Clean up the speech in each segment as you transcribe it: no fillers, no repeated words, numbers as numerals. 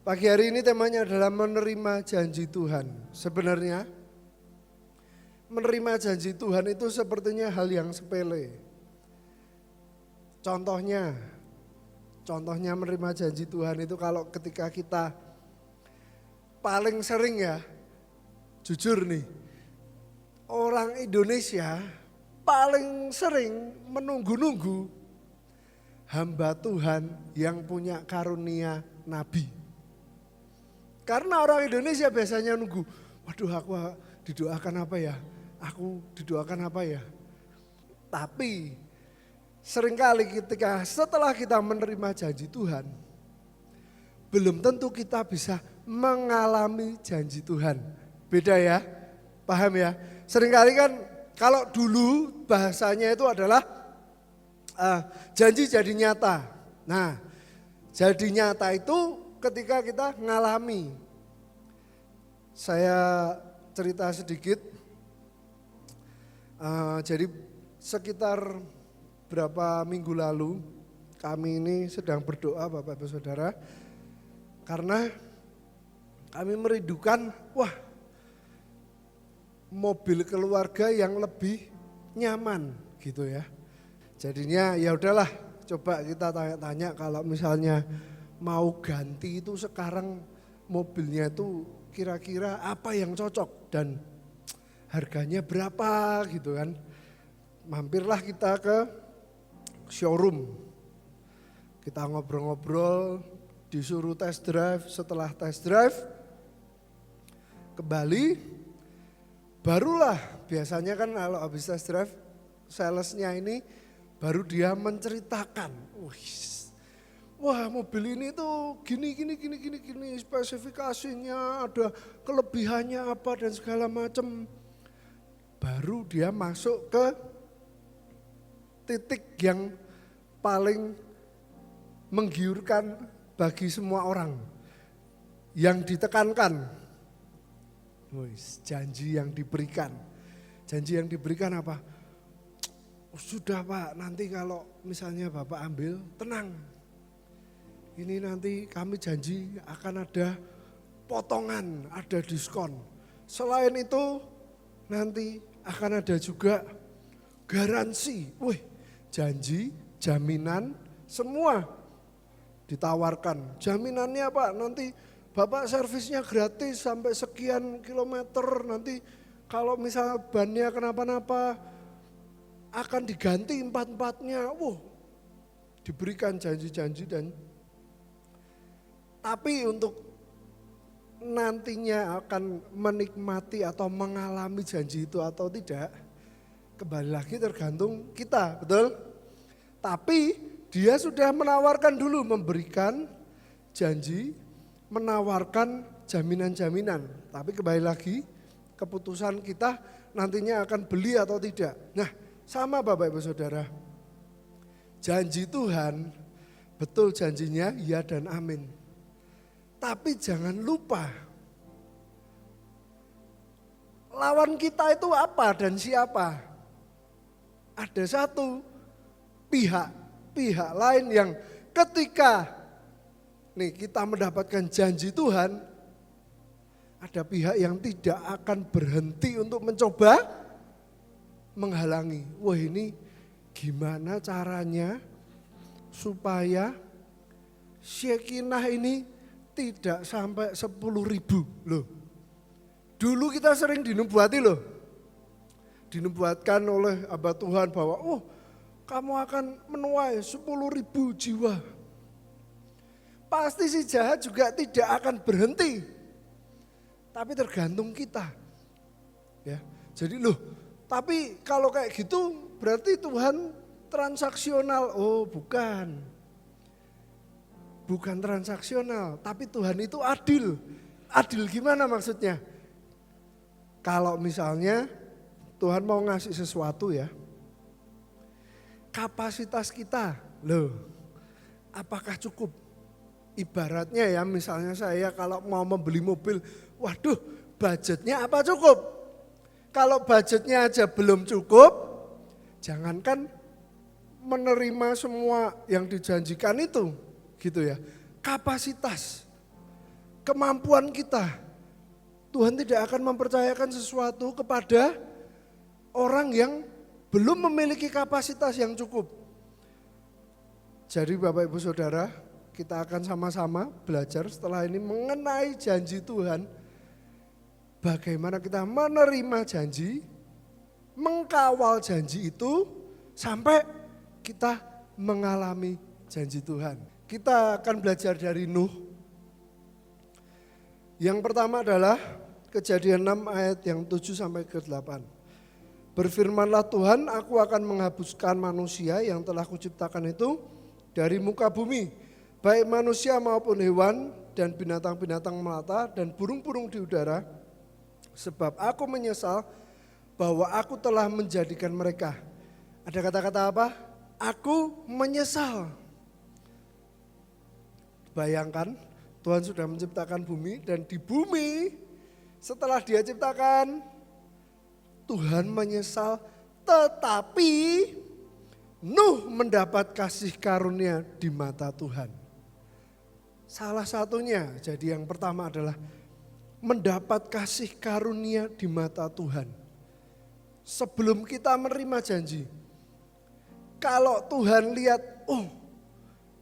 Pagi hari ini temanya adalah menerima janji Tuhan. Sebenarnya menerima janji Tuhan itu sepertinya hal yang sepele. Contohnya menerima janji Tuhan itu kalau ketika kita paling sering ya, jujur nih, orang Indonesia paling sering menunggu-nunggu hamba Tuhan yang punya karunia nabi. Karena orang Indonesia biasanya nunggu, waduh aku didoakan apa ya, aku didoakan apa ya. Tapi seringkali ketika setelah kita menerima janji Tuhan, belum tentu kita bisa mengalami janji Tuhan. Beda ya, paham ya? Seringkali kan kalau dulu bahasanya itu adalah janji jadi nyata. Nah, jadi nyata itu ketika kita ngalami. Saya cerita sedikit, jadi sekitar berapa minggu lalu kami ini sedang berdoa Bapak Ibu Saudara. Karena kami merindukan mobil keluarga yang lebih nyaman gitu ya. Jadinya ya udahlah, coba kita tanya-tanya kalau misalnya mau ganti itu sekarang mobilnya itu kira-kira apa yang cocok dan harganya berapa gitu kan. Mampirlah kita ke showroom. Kita ngobrol-ngobrol, disuruh test drive, setelah test drive kembali barulah biasanya kan kalau habis test drive salesnya ini baru dia menceritakan, wah mobil ini tuh gini spesifikasinya, ada kelebihannya apa dan segala macam. Baru dia masuk ke titik yang paling menggiurkan bagi semua orang. Yang ditekankan, janji yang diberikan. Janji yang diberikan apa? Sudah Pak, nanti kalau misalnya Bapak ambil, tenang. Ini nanti kami janji akan ada potongan, ada diskon. Selain itu nanti akan ada juga garansi. Janji, jaminan, semua ditawarkan. Jaminannya Pak, nanti Bapak servisnya gratis sampai sekian kilometer. Nanti kalau misalnya bannya kenapa-napa akan diganti empat-empatnya. Diberikan janji-janji dan tapi untuk nantinya akan menikmati atau mengalami janji itu atau tidak, kembali lagi tergantung kita, betul? Tapi dia sudah menawarkan dulu, memberikan janji, menawarkan jaminan-jaminan. Tapi kembali lagi keputusan kita nantinya akan beli atau tidak. Nah, sama Bapak Ibu Saudara, janji Tuhan betul janjinya ya dan amin. Tapi jangan lupa lawan kita itu apa dan siapa. Ada satu pihak lain yang ketika kita mendapatkan janji Tuhan, ada pihak yang tidak akan berhenti untuk mencoba menghalangi. Ini gimana caranya supaya Syekinah ini tidak sampai 10.000 loh. Dulu kita sering dinubuati loh. Dinubuatkan oleh hamba Tuhan bahwa kamu akan menuai 10.000 jiwa. Pasti si jahat juga tidak akan berhenti. Tapi tergantung kita. Ya. Jadi tapi kalau kayak gitu berarti Tuhan transaksional. Bukan. Bukan transaksional, tapi Tuhan itu adil. Adil gimana maksudnya? Kalau misalnya Tuhan mau ngasih sesuatu ya, kapasitas kita, apakah cukup? Ibaratnya ya misalnya saya kalau mau membeli mobil, budgetnya apa cukup? Kalau budgetnya aja belum cukup, jangankan menerima semua yang dijanjikan itu. Gitu ya, kapasitas kemampuan kita. Tuhan tidak akan mempercayakan sesuatu kepada orang yang belum memiliki kapasitas yang cukup. Jadi Bapak Ibu Saudara, kita akan sama-sama belajar setelah ini mengenai janji Tuhan. Bagaimana kita menerima janji, mengkawal janji itu sampai kita mengalami janji Tuhan. Kita akan belajar dari Nuh. Yang pertama adalah Kejadian 6 ayat yang 7 sampai ke 8. Berfirmanlah Tuhan, aku akan menghapuskan manusia yang telah kuciptakan itu dari muka bumi, baik manusia maupun hewan dan binatang-binatang melata dan burung-burung di udara, sebab aku menyesal bahwa aku telah menjadikan mereka. Ada kata-kata apa? Aku menyesal. Bayangkan Tuhan sudah menciptakan bumi dan di bumi setelah dia ciptakan Tuhan menyesal, tetapi Nuh mendapat kasih karunia di mata Tuhan. Salah satunya, jadi yang pertama adalah mendapat kasih karunia di mata Tuhan. Sebelum kita menerima janji, kalau Tuhan lihat, oh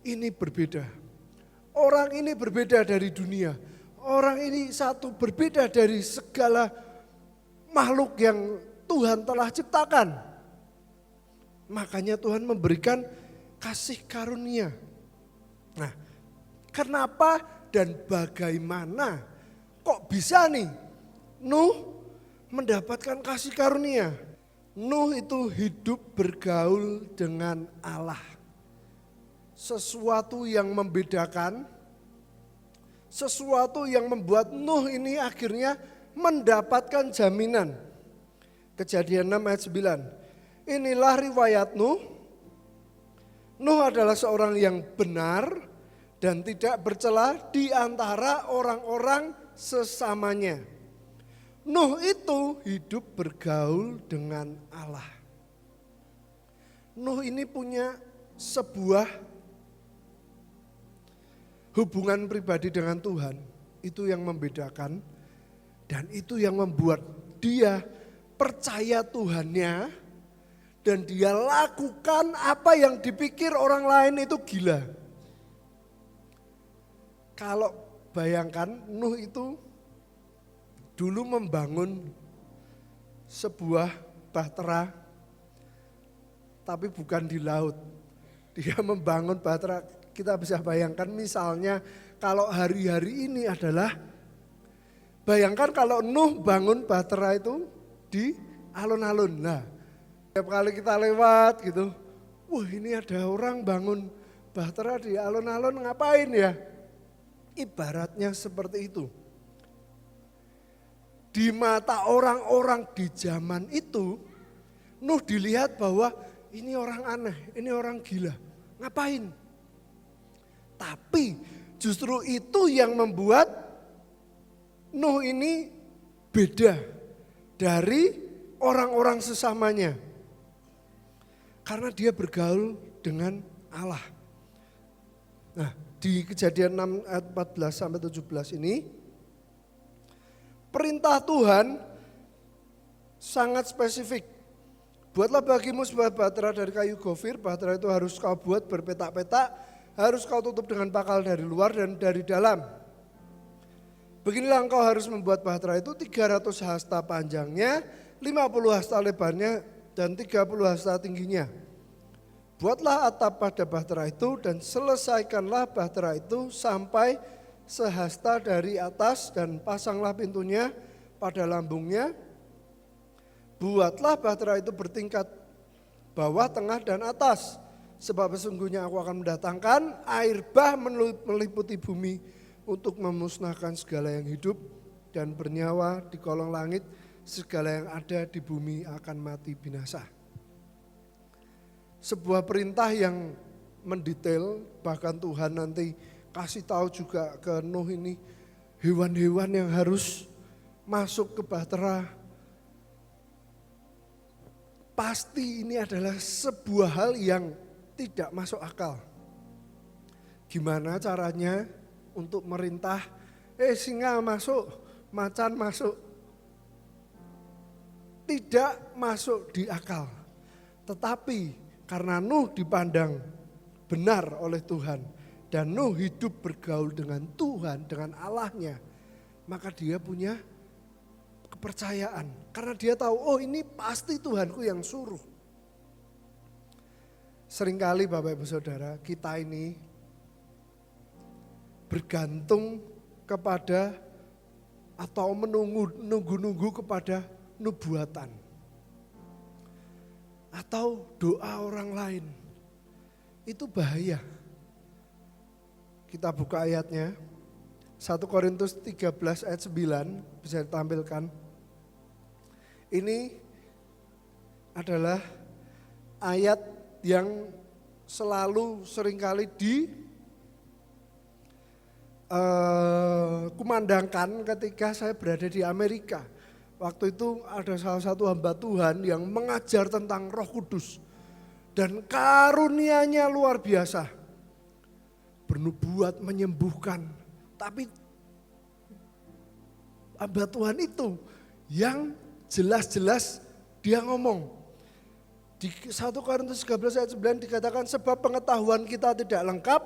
ini berbeda. Orang ini berbeda dari dunia. Orang ini satu berbeda dari segala makhluk yang Tuhan telah ciptakan. Makanya Tuhan memberikan kasih karunia. Nah, kenapa dan bagaimana kok bisa nih Nuh mendapatkan kasih karunia? Nuh itu hidup bergaul dengan Allah. Sesuatu yang membedakan, sesuatu yang membuat Nuh ini akhirnya mendapatkan jaminan. Kejadian 6 ayat 9. Inilah riwayat Nuh. Nuh adalah seorang yang benar dan tidak bercela di antara orang-orang sesamanya. Nuh itu hidup bergaul dengan Allah. Nuh ini punya sebuah hubungan pribadi dengan Tuhan, itu yang membedakan dan itu yang membuat dia percaya Tuhannya dan dia lakukan apa yang dipikir orang lain itu gila. Kalau bayangkan Nuh itu dulu membangun sebuah bahtera tapi bukan di laut. Dia membangun bahtera. Kita bisa bayangkan misalnya kalau hari-hari ini adalah, bayangkan kalau Nuh bangun bahtera itu di alun-alun. Nah, setiap kali kita lewat gitu, wah ini ada orang bangun bahtera di alun-alun ngapain ya? Ibaratnya seperti itu. Di mata orang-orang di zaman itu, Nuh dilihat bahwa ini orang aneh, ini orang gila. Ngapain? Tapi justru itu yang membuat Nuh ini beda dari orang-orang sesamanya. Karena dia bergaul dengan Allah. Nah, di Kejadian 6 ayat 14 sampai 17 ini, perintah Tuhan sangat spesifik. Buatlah bagimu sebuah bahtera dari kayu gofir, bahtera itu harus kau buat berpetak-petak, harus kau tutup dengan pakal dari luar dan dari dalam. Beginilah engkau harus membuat bahtera itu 300 hasta panjangnya, 50 hasta lebarnya, dan 30 hasta tingginya. Buatlah atap pada bahtera itu dan selesaikanlah bahtera itu sampai sehasta dari atas dan pasanglah pintunya pada lambungnya. Buatlah bahtera itu bertingkat bawah, tengah, dan atas. Sebab sesungguhnya aku akan mendatangkan air bah meliputi bumi untuk memusnahkan segala yang hidup dan bernyawa di kolong langit, segala yang ada di bumi akan mati binasa. Sebuah perintah yang mendetail, bahkan Tuhan nanti kasih tahu juga ke Nuh ini hewan-hewan yang harus masuk ke bahtera. Pasti ini adalah sebuah hal yang tidak masuk akal. Gimana caranya untuk merintah singa masuk, macan masuk. Tidak masuk di akal. Tetapi karena Nuh dipandang benar oleh Tuhan dan Nuh hidup bergaul dengan Tuhan, dengan Allahnya, maka dia punya kepercayaan. Karena dia tahu, oh ini pasti Tuhanku yang suruh. Seringkali Bapak Ibu Saudara, kita ini bergantung kepada atau menunggu-nunggu kepada nubuatan. Atau doa orang lain. Itu bahaya. Kita buka ayatnya. 1 Korintus 13 ayat 9 bisa ditampilkan. Ini adalah ayat yang selalu seringkali kumandangkan ketika saya berada di Amerika. Waktu itu ada salah satu hamba Tuhan yang mengajar tentang Roh Kudus. Dan karunia-Nya luar biasa. Bernubuat, menyembuhkan. Tapi hamba Tuhan itu yang jelas-jelas dia ngomong. Di 1 Korintus 13 ayat 9 dikatakan sebab pengetahuan kita tidak lengkap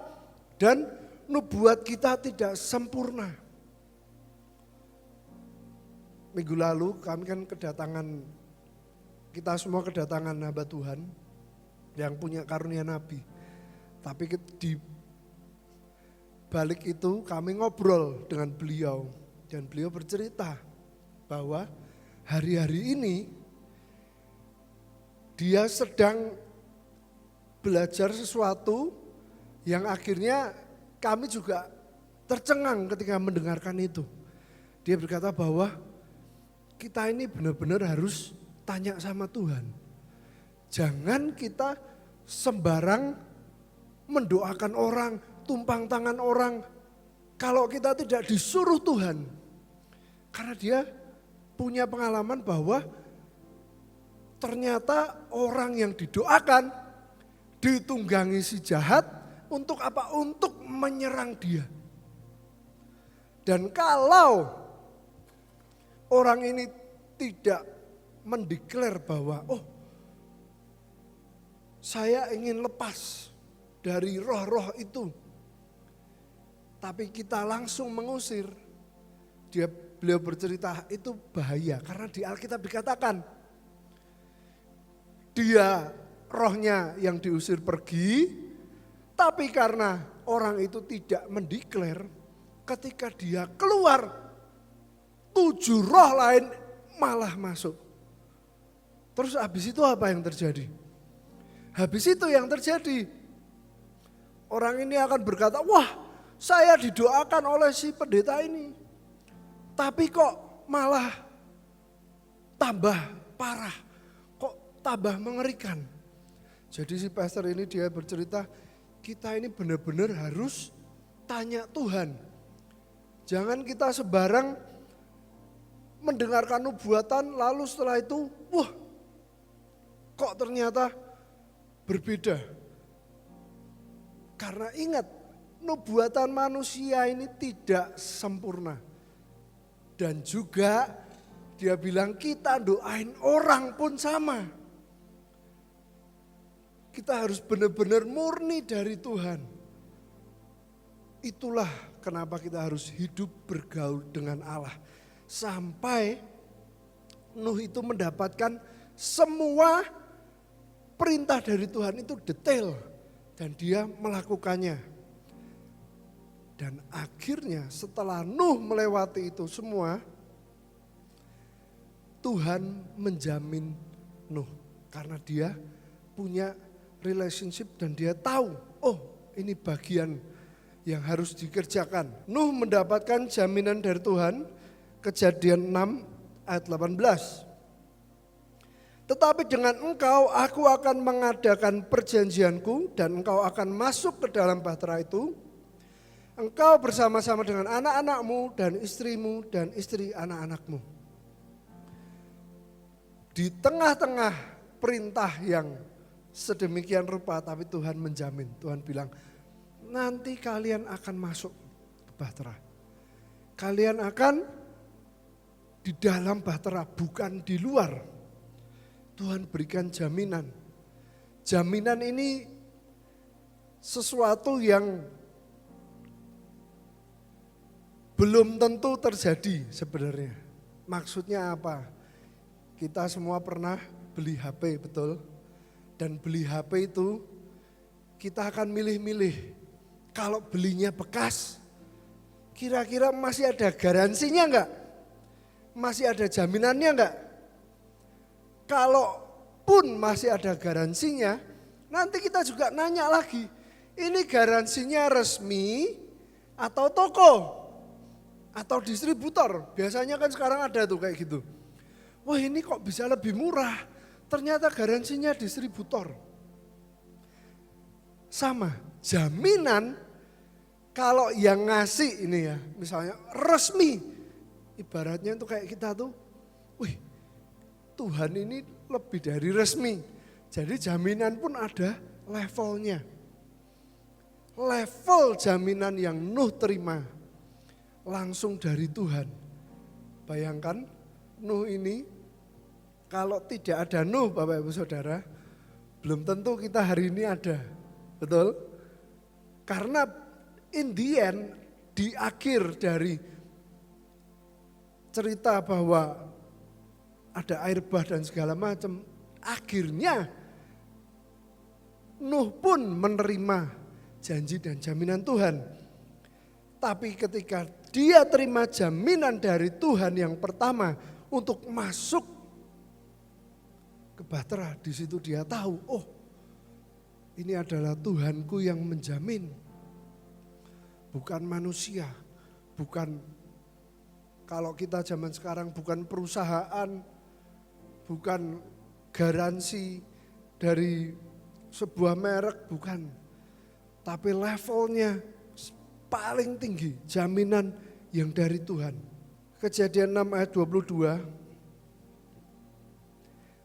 dan nubuat kita tidak sempurna. Minggu lalu kami kan kita semua kedatangan hamba Tuhan yang punya karunia nabi. Tapi di balik itu kami ngobrol dengan beliau dan beliau bercerita bahwa hari-hari ini dia sedang belajar sesuatu yang akhirnya kami juga tercengang ketika mendengarkan itu. Dia berkata bahwa kita ini benar-benar harus tanya sama Tuhan. Jangan kita sembarang mendoakan orang, tumpang tangan orang. Kalau kita tidak disuruh Tuhan. Karena dia punya pengalaman bahwa ternyata orang yang didoakan ditunggangi si jahat untuk apa? Untuk menyerang dia. Dan kalau orang ini tidak mendeklar bahwa saya ingin lepas dari roh-roh itu. Tapi kita langsung mengusir. Beliau bercerita itu bahaya karena di Alkitab dikatakan dia rohnya yang diusir pergi, tapi karena orang itu tidak mendeklar, ketika dia keluar 7 roh lain malah masuk. Terus habis itu apa yang terjadi? Habis itu yang terjadi, orang ini akan berkata, wah saya didoakan oleh si pendeta ini. Tapi kok malah tambah parah, kok tambah mengerikan. Jadi si pastor ini dia bercerita, kita ini benar-benar harus tanya Tuhan. Jangan kita sebarang mendengarkan nubuatan lalu setelah itu, wah kok ternyata berbeda. Karena ingat, nubuatan manusia ini tidak sempurna. Dan juga dia bilang kita doain orang pun sama. Kita harus benar-benar murni dari Tuhan. Itulah kenapa kita harus hidup bergaul dengan Allah. Sampai Nuh itu mendapatkan semua perintah dari Tuhan itu detail. Dan dia melakukannya. Dan akhirnya setelah Nuh melewati itu semua, Tuhan menjamin Nuh. Karena dia punya relationship dan dia tahu, oh ini bagian yang harus dikerjakan. Nuh mendapatkan jaminan dari Tuhan, Kejadian 6 ayat 18. Tetapi dengan engkau aku akan mengadakan perjanjianku dan engkau akan masuk ke dalam bahtera itu. Engkau bersama-sama dengan anak-anakmu dan istrimu dan istri anak-anakmu. Di tengah-tengah perintah yang sedemikian rupa tapi Tuhan menjamin. Tuhan bilang nanti kalian akan masuk ke bahtera. Kalian akan di dalam bahtera, bukan di luar. Tuhan berikan jaminan. Jaminan ini sesuatu yang belum tentu terjadi sebenarnya. Maksudnya apa? Kita semua pernah beli HP, betul? Dan beli HP itu kita akan milih-milih. Kalau belinya bekas, kira-kira masih ada garansinya enggak? Masih ada jaminannya enggak? Kalau pun masih ada garansinya, nanti kita juga nanya lagi, ini garansinya resmi atau toko? Atau distributor? Biasanya kan sekarang ada tuh kayak gitu. Wah ini kok bisa lebih murah, ternyata garansinya distributor. Sama, jaminan kalau yang ngasih ini ya, misalnya resmi, ibaratnya itu kayak kita tuh, wih Tuhan ini lebih dari resmi. Jadi jaminan pun ada levelnya. Level jaminan yang Nuh terima langsung dari Tuhan. Bayangkan Nuh ini, kalau tidak ada Nuh Bapak Ibu Saudara, belum tentu kita hari ini ada. Betul? Karena in the end, di akhir dari cerita bahwa ada air bah dan segala macam, akhirnya Nuh pun menerima janji dan jaminan Tuhan. Tapi ketika dia terima jaminan dari Tuhan yang pertama untuk masuk ke bahtera, di situ dia tahu, oh ini adalah Tuhanku yang menjamin. Bukan manusia, bukan kalau kita zaman sekarang bukan perusahaan, bukan garansi dari sebuah merek, bukan. Tapi levelnya paling tinggi, jaminan yang dari Tuhan. Kejadian 6 ayat 22.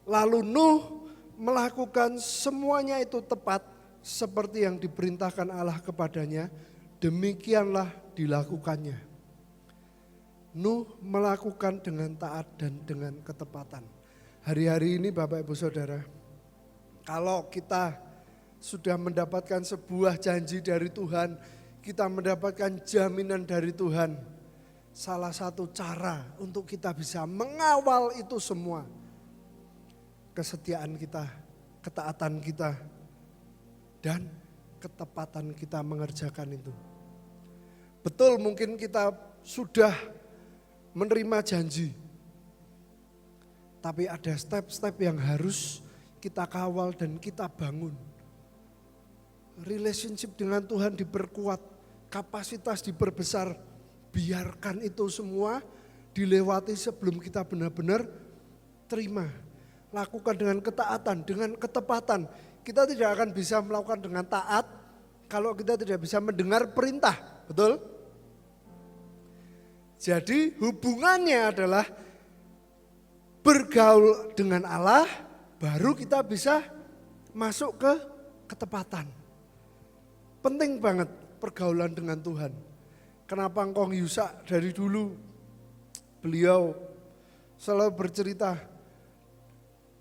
Lalu Nuh melakukan semuanya itu tepat seperti yang diperintahkan Allah kepadanya, demikianlah dilakukannya. Nuh melakukan dengan taat dan dengan ketepatan. Hari-hari ini Bapak Ibu Saudara, kalau kita sudah mendapatkan sebuah janji dari Tuhan, kita mendapatkan jaminan dari Tuhan, salah satu cara untuk kita bisa mengawal itu semua, kesetiaan kita, ketaatan kita, dan ketepatan kita mengerjakan itu. Betul mungkin kita sudah menerima janji, tapi ada step-step yang harus kita kawal dan kita bangun. Relationship dengan Tuhan diperkuat, kapasitas diperbesar, biarkan itu semua dilewati sebelum kita benar-benar terima. Lakukan dengan ketaatan, dengan ketepatan. Kita tidak akan bisa melakukan dengan taat kalau kita tidak bisa mendengar perintah, betul? Jadi hubungannya adalah bergaul dengan Allah, baru kita bisa masuk ke ketepatan. Penting banget pergaulan dengan Tuhan. Kenapa Engkong Yusak dari dulu beliau selalu bercerita,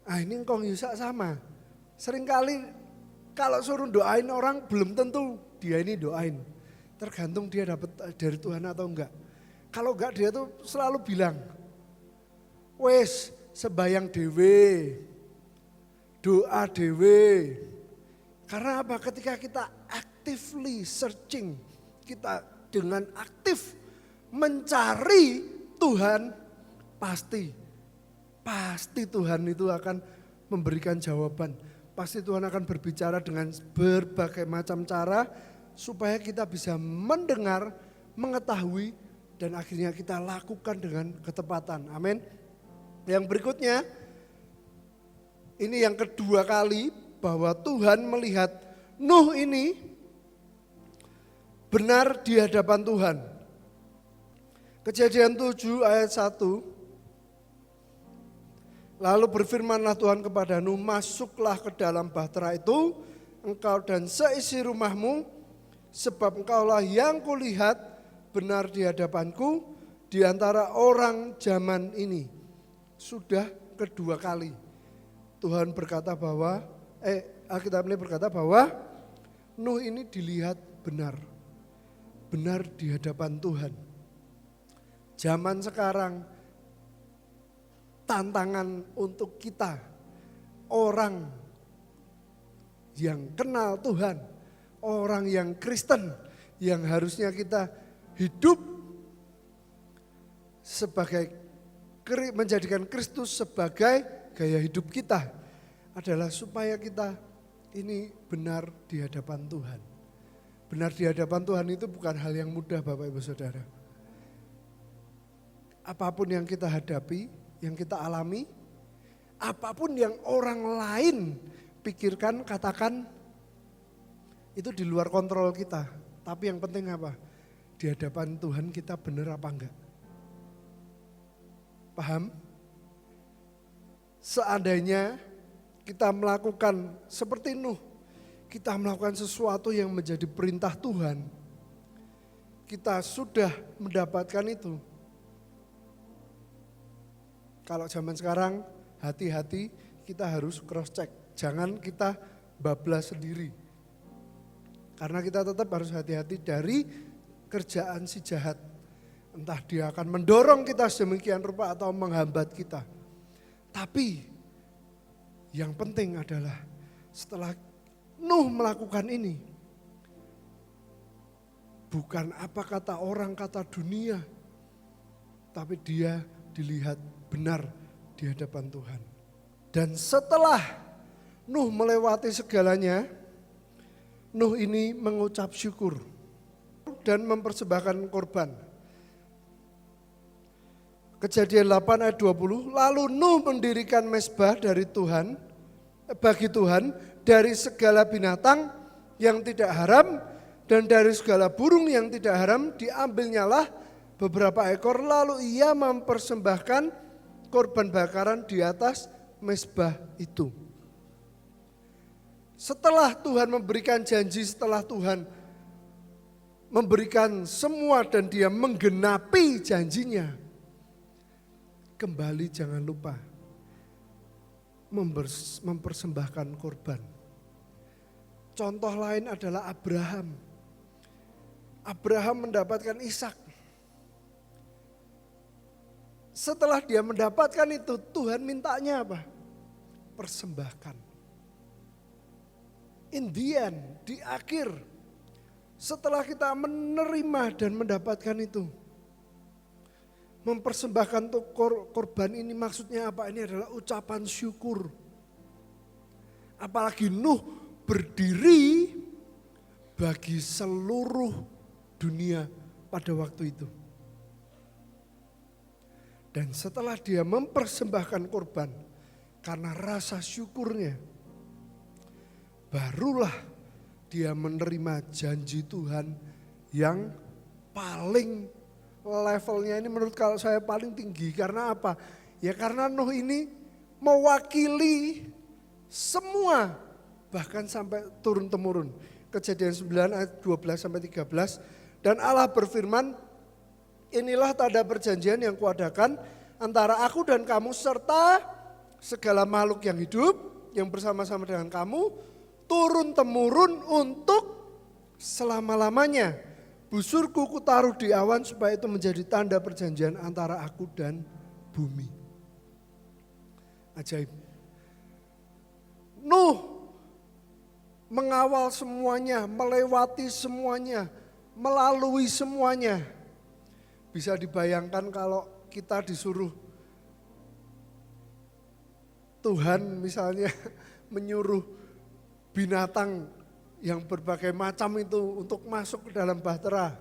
ini Engkong Yusak sama. Seringkali kalau suruh doain orang belum tentu dia ini doain. Tergantung dia dapat dari Tuhan atau enggak. Kalau enggak dia tuh selalu bilang, wes sembayang dewe, doa dewe. Karena apa? Ketika kita actively searching, kita dengan aktif mencari Tuhan, pasti Tuhan itu akan memberikan jawaban. Pasti Tuhan akan berbicara dengan berbagai macam cara supaya kita bisa mendengar, mengetahui, dan akhirnya kita lakukan dengan ketepatan. Amin. Yang berikutnya, ini yang kedua kali bahwa Tuhan melihat Nuh ini benar di hadapan Tuhan. Kejadian 7 ayat 1. Lalu berfirmanlah Tuhan kepada Nuh, masuklah ke dalam bahtera itu, engkau dan seisi rumahmu, sebab engkaulah yang kulihat benar di hadapanku, di antara orang zaman ini sudah kedua kali Tuhan berkata bahwa, Alkitab ini berkata bahwa Nuh ini dilihat benar di hadapan Tuhan. Zaman sekarang tantangan untuk kita, orang yang kenal Tuhan, orang yang Kristen, yang harusnya kita hidup sebagai menjadikan Kristus sebagai gaya hidup kita, adalah supaya kita ini benar di hadapan Tuhan. Benar di hadapan Tuhan itu bukan hal yang mudah Bapak Ibu Saudara. Apapun yang kita hadapi, yang kita alami, apapun yang orang lain pikirkan, katakan, itu di luar kontrol kita. Tapi yang penting apa? Di hadapan Tuhan kita benar apa enggak? Paham? Seandainya kita melakukan seperti Nuh, kita melakukan sesuatu yang menjadi perintah Tuhan, kita sudah mendapatkan itu. Kalau zaman sekarang, hati-hati, kita harus cross check. Jangan kita bablas sendiri. Karena kita tetap harus hati-hati dari kerjaan si jahat. Entah dia akan mendorong kita sedemikian rupa atau menghambat kita. Tapi yang penting adalah setelah Nuh melakukan ini, bukan apa kata orang, kata dunia, tapi dia dilihat benar di hadapan Tuhan. Dan setelah Nuh melewati segalanya, Nuh ini mengucap syukur dan mempersembahkan korban. Kejadian 8 ayat 20, lalu Nuh mendirikan mezbah bagi Tuhan dari segala binatang yang tidak haram dan dari segala burung yang tidak haram, diambilnyalah beberapa ekor, lalu ia mempersembahkan korban bakaran di atas mezbah itu. Setelah Tuhan memberikan janji, setelah Tuhan memberikan semua dan dia menggenapi janjinya, kembali jangan lupa mempersembahkan korban. Contoh lain adalah Abraham. Abraham mendapatkan Ishak. Setelah dia mendapatkan itu, Tuhan mintanya apa? Persembahkan. In the end, di akhir, setelah kita menerima dan mendapatkan itu, mempersembahkan untuk korban ini maksudnya apa? Ini adalah ucapan syukur. Apalagi Nuh berdiri bagi seluruh dunia pada waktu itu. Dan setelah dia mempersembahkan korban karena rasa syukurnya, barulah dia menerima janji Tuhan yang paling levelnya ini menurut kalau saya paling tinggi. Karena apa? Ya karena Nuh ini mewakili semua, bahkan sampai turun-temurun. Kejadian 9 ayat 12 sampai 13. Dan Allah berfirman, inilah tanda perjanjian yang kuadakan antara aku dan kamu serta segala makhluk yang hidup yang bersama-sama dengan kamu turun-temurun untuk selama-lamanya. Busurku kutaruh di awan supaya itu menjadi tanda perjanjian antara aku dan bumi. Ajaib. Nuh mengawal semuanya, melewati semuanya, melalui semuanya. Bisa dibayangkan kalau kita disuruh Tuhan misalnya menyuruh binatang yang berbagai macam itu untuk masuk ke dalam bahtera.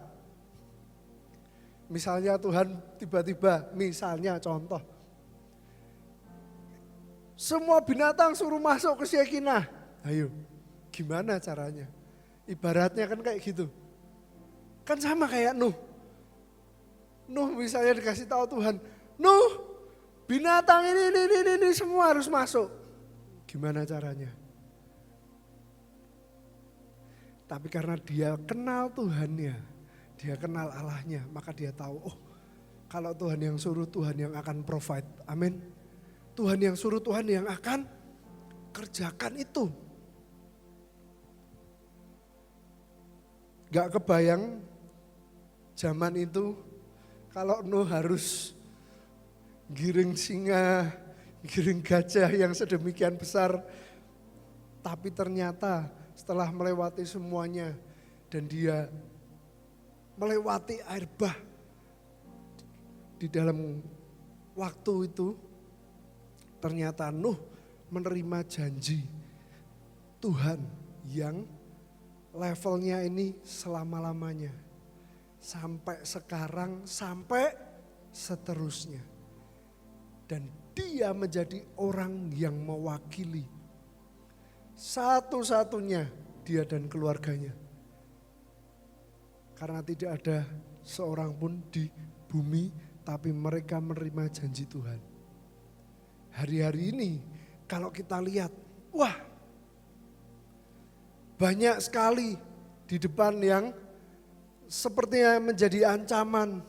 Misalnya Tuhan tiba-tiba, misalnya contoh, semua binatang suruh masuk ke Shekinah. Ayo, gimana caranya? Ibaratnya kan kayak gitu. Kan sama kayak Nuh. Nuh misalnya dikasih tahu Tuhan, Nuh binatang ini semua harus masuk. Gimana caranya? Tapi karena dia kenal Tuhannya, dia kenal Allahnya, maka dia tahu, oh Kalau Tuhan yang suruh, Tuhan yang akan provide. Amin. Tuhan yang suruh, Tuhan yang akan kerjakan itu. Gak kebayang zaman itu kalau Nuh harus giring singa, giring gajah yang sedemikian besar. Tapi ternyata setelah melewati semuanya dan dia melewati air bah di dalam waktu itu, ternyata Nuh menerima janji Tuhan yang levelnya ini selama-lamanya. Sampai sekarang, sampai seterusnya. Dan dia menjadi orang yang mewakili satu-satunya dia dan keluarganya. Karena tidak ada seorang pun di bumi, tapi mereka menerima janji Tuhan. Hari-hari ini kalau kita lihat, wah banyak sekali di depan yang sepertinya menjadi ancaman.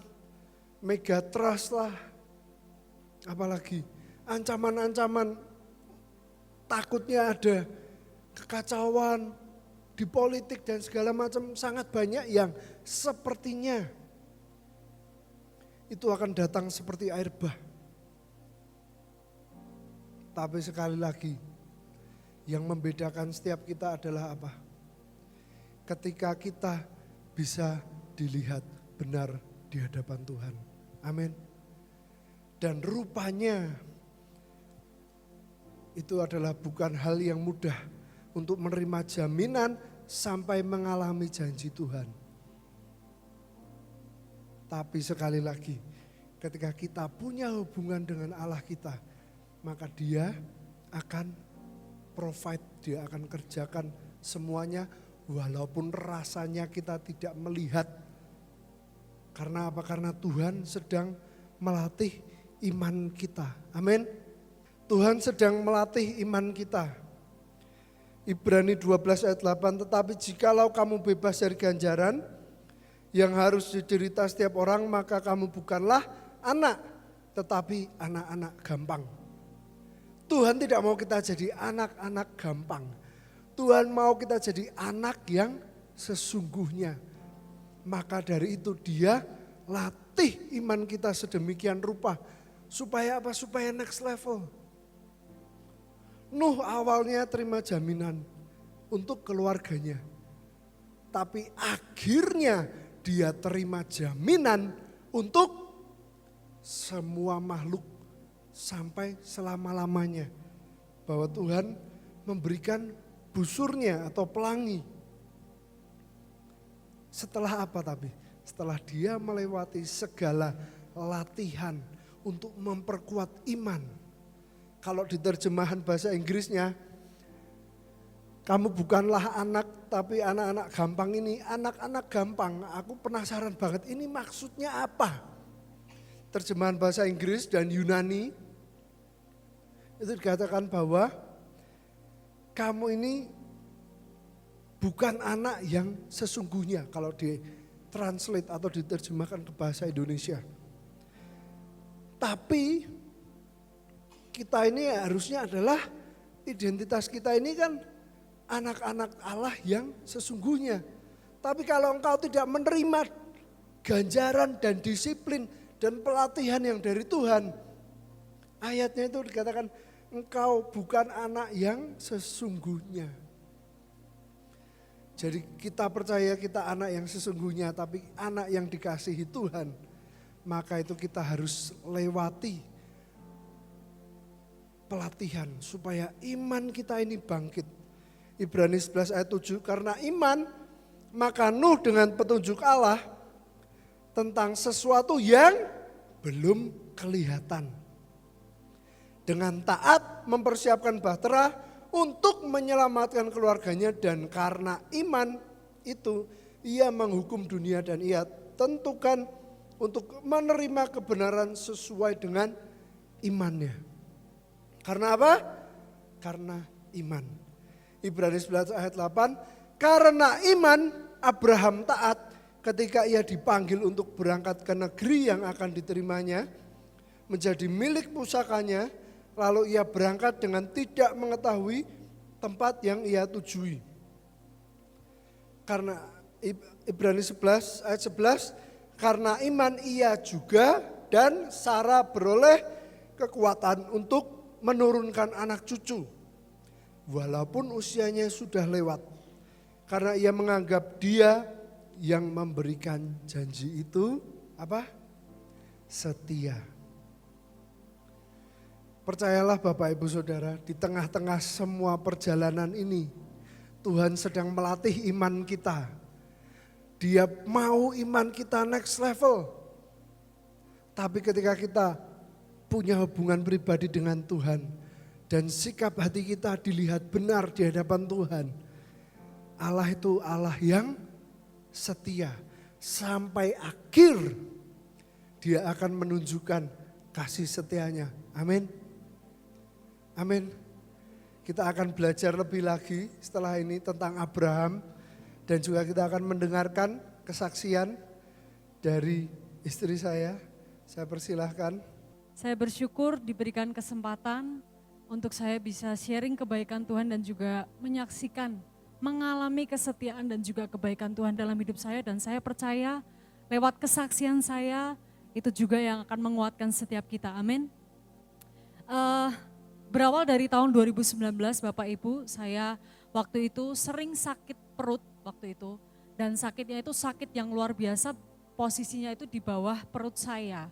Megatrust lah, apalagi ancaman-ancaman, takutnya ada kekacauan di politik dan segala macam, sangat banyak yang sepertinya itu akan datang seperti air bah. Tapi sekali lagi, yang membedakan setiap kita adalah apa? Ketika kita bisa dilihat benar di hadapan Tuhan. Amin. Dan rupanya itu adalah bukan hal yang mudah untuk menerima jaminan sampai mengalami janji Tuhan. Tapi sekali lagi, ketika kita punya hubungan dengan Allah kita, maka Dia akan provide, Dia akan kerjakan semuanya walaupun rasanya kita tidak melihat. Karena apa? Karena Tuhan sedang melatih iman kita. Amin. Tuhan sedang melatih iman kita. Ibrani 12 ayat 8, tetapi jikalau kamu bebas dari ganjaran yang harus diderita setiap orang, maka kamu bukanlah anak, tetapi anak-anak gampang. Tuhan tidak mau kita jadi anak-anak gampang. Tuhan mau kita jadi anak yang sesungguhnya. Maka dari itu Dia latih iman kita sedemikian rupa. Supaya apa? Supaya next level. Nuh awalnya terima jaminan untuk keluarganya. Tapi akhirnya dia terima jaminan untuk semua makhluk sampai selama-lamanya. Bahwa Tuhan memberikan busurnya atau pelangi. Setelah apa tapi? Setelah dia melewati segala latihan untuk memperkuat iman. Kalau di terjemahan bahasa Inggrisnya, kamu bukanlah anak tapi anak-anak gampang ini. Anak-anak gampang, aku penasaran banget ini maksudnya apa? Terjemahan bahasa Inggris dan Yunani itu dikatakan bahwa kamu ini bukan anak yang sesungguhnya kalau ditranslate atau diterjemahkan ke bahasa Indonesia. Tapi kita ini harusnya adalah identitas kita ini kan anak-anak Allah yang sesungguhnya. Tapi kalau engkau tidak menerima ganjaran dan disiplin dan pelatihan yang dari Tuhan, ayatnya itu dikatakan engkau bukan anak yang sesungguhnya. Jadi kita percaya kita anak yang sesungguhnya, tapi anak yang dikasihi Tuhan, maka itu kita harus lewati pelatihan supaya iman kita ini bangkit. Ibrani 11 ayat 7, karena iman maka Nuh dengan petunjuk Allah tentang sesuatu yang belum kelihatan. Dengan taat mempersiapkan bahtera untuk menyelamatkan keluarganya, dan karena iman itu ia menghukum dunia dan ia tentukan untuk menerima kebenaran sesuai dengan imannya. Karena apa? Karena iman. Ibrani 11 ayat 8, karena iman Abraham taat ketika ia dipanggil untuk berangkat ke negeri yang akan diterimanya, menjadi milik pusakanya, lalu ia berangkat dengan tidak mengetahui tempat yang ia tujui. Karena Ibrani 11 ayat 11, karena iman ia juga dan Sarah beroleh kekuatan untuk menurunkan anak cucu. Walaupun usianya sudah lewat. Karena ia menganggap dia yang memberikan janji itu apa? Setia. Percayalah Bapak Ibu Saudara, di tengah-tengah semua perjalanan ini, Tuhan sedang melatih iman kita. Dia mau iman kita next level. Tapi ketika kita punya hubungan pribadi dengan Tuhan, dan sikap hati kita dilihat benar di hadapan Tuhan, Allah itu Allah yang setia. Sampai akhir dia akan menunjukkan kasih setianya. Amin. Amin. Kita akan belajar lebih lagi setelah ini tentang Abraham. Dan juga kita akan mendengarkan kesaksian dari istri saya. Saya persilahkan. Saya bersyukur diberikan kesempatan untuk saya bisa sharing kebaikan Tuhan dan juga menyaksikan, mengalami kesetiaan dan juga kebaikan Tuhan dalam hidup saya. Dan saya percaya lewat kesaksian saya itu juga yang akan menguatkan setiap kita. Amin. Berawal dari tahun 2019 Bapak Ibu, saya waktu itu sering sakit perut waktu itu. Dan sakitnya itu sakit yang luar biasa, posisinya itu di bawah perut saya.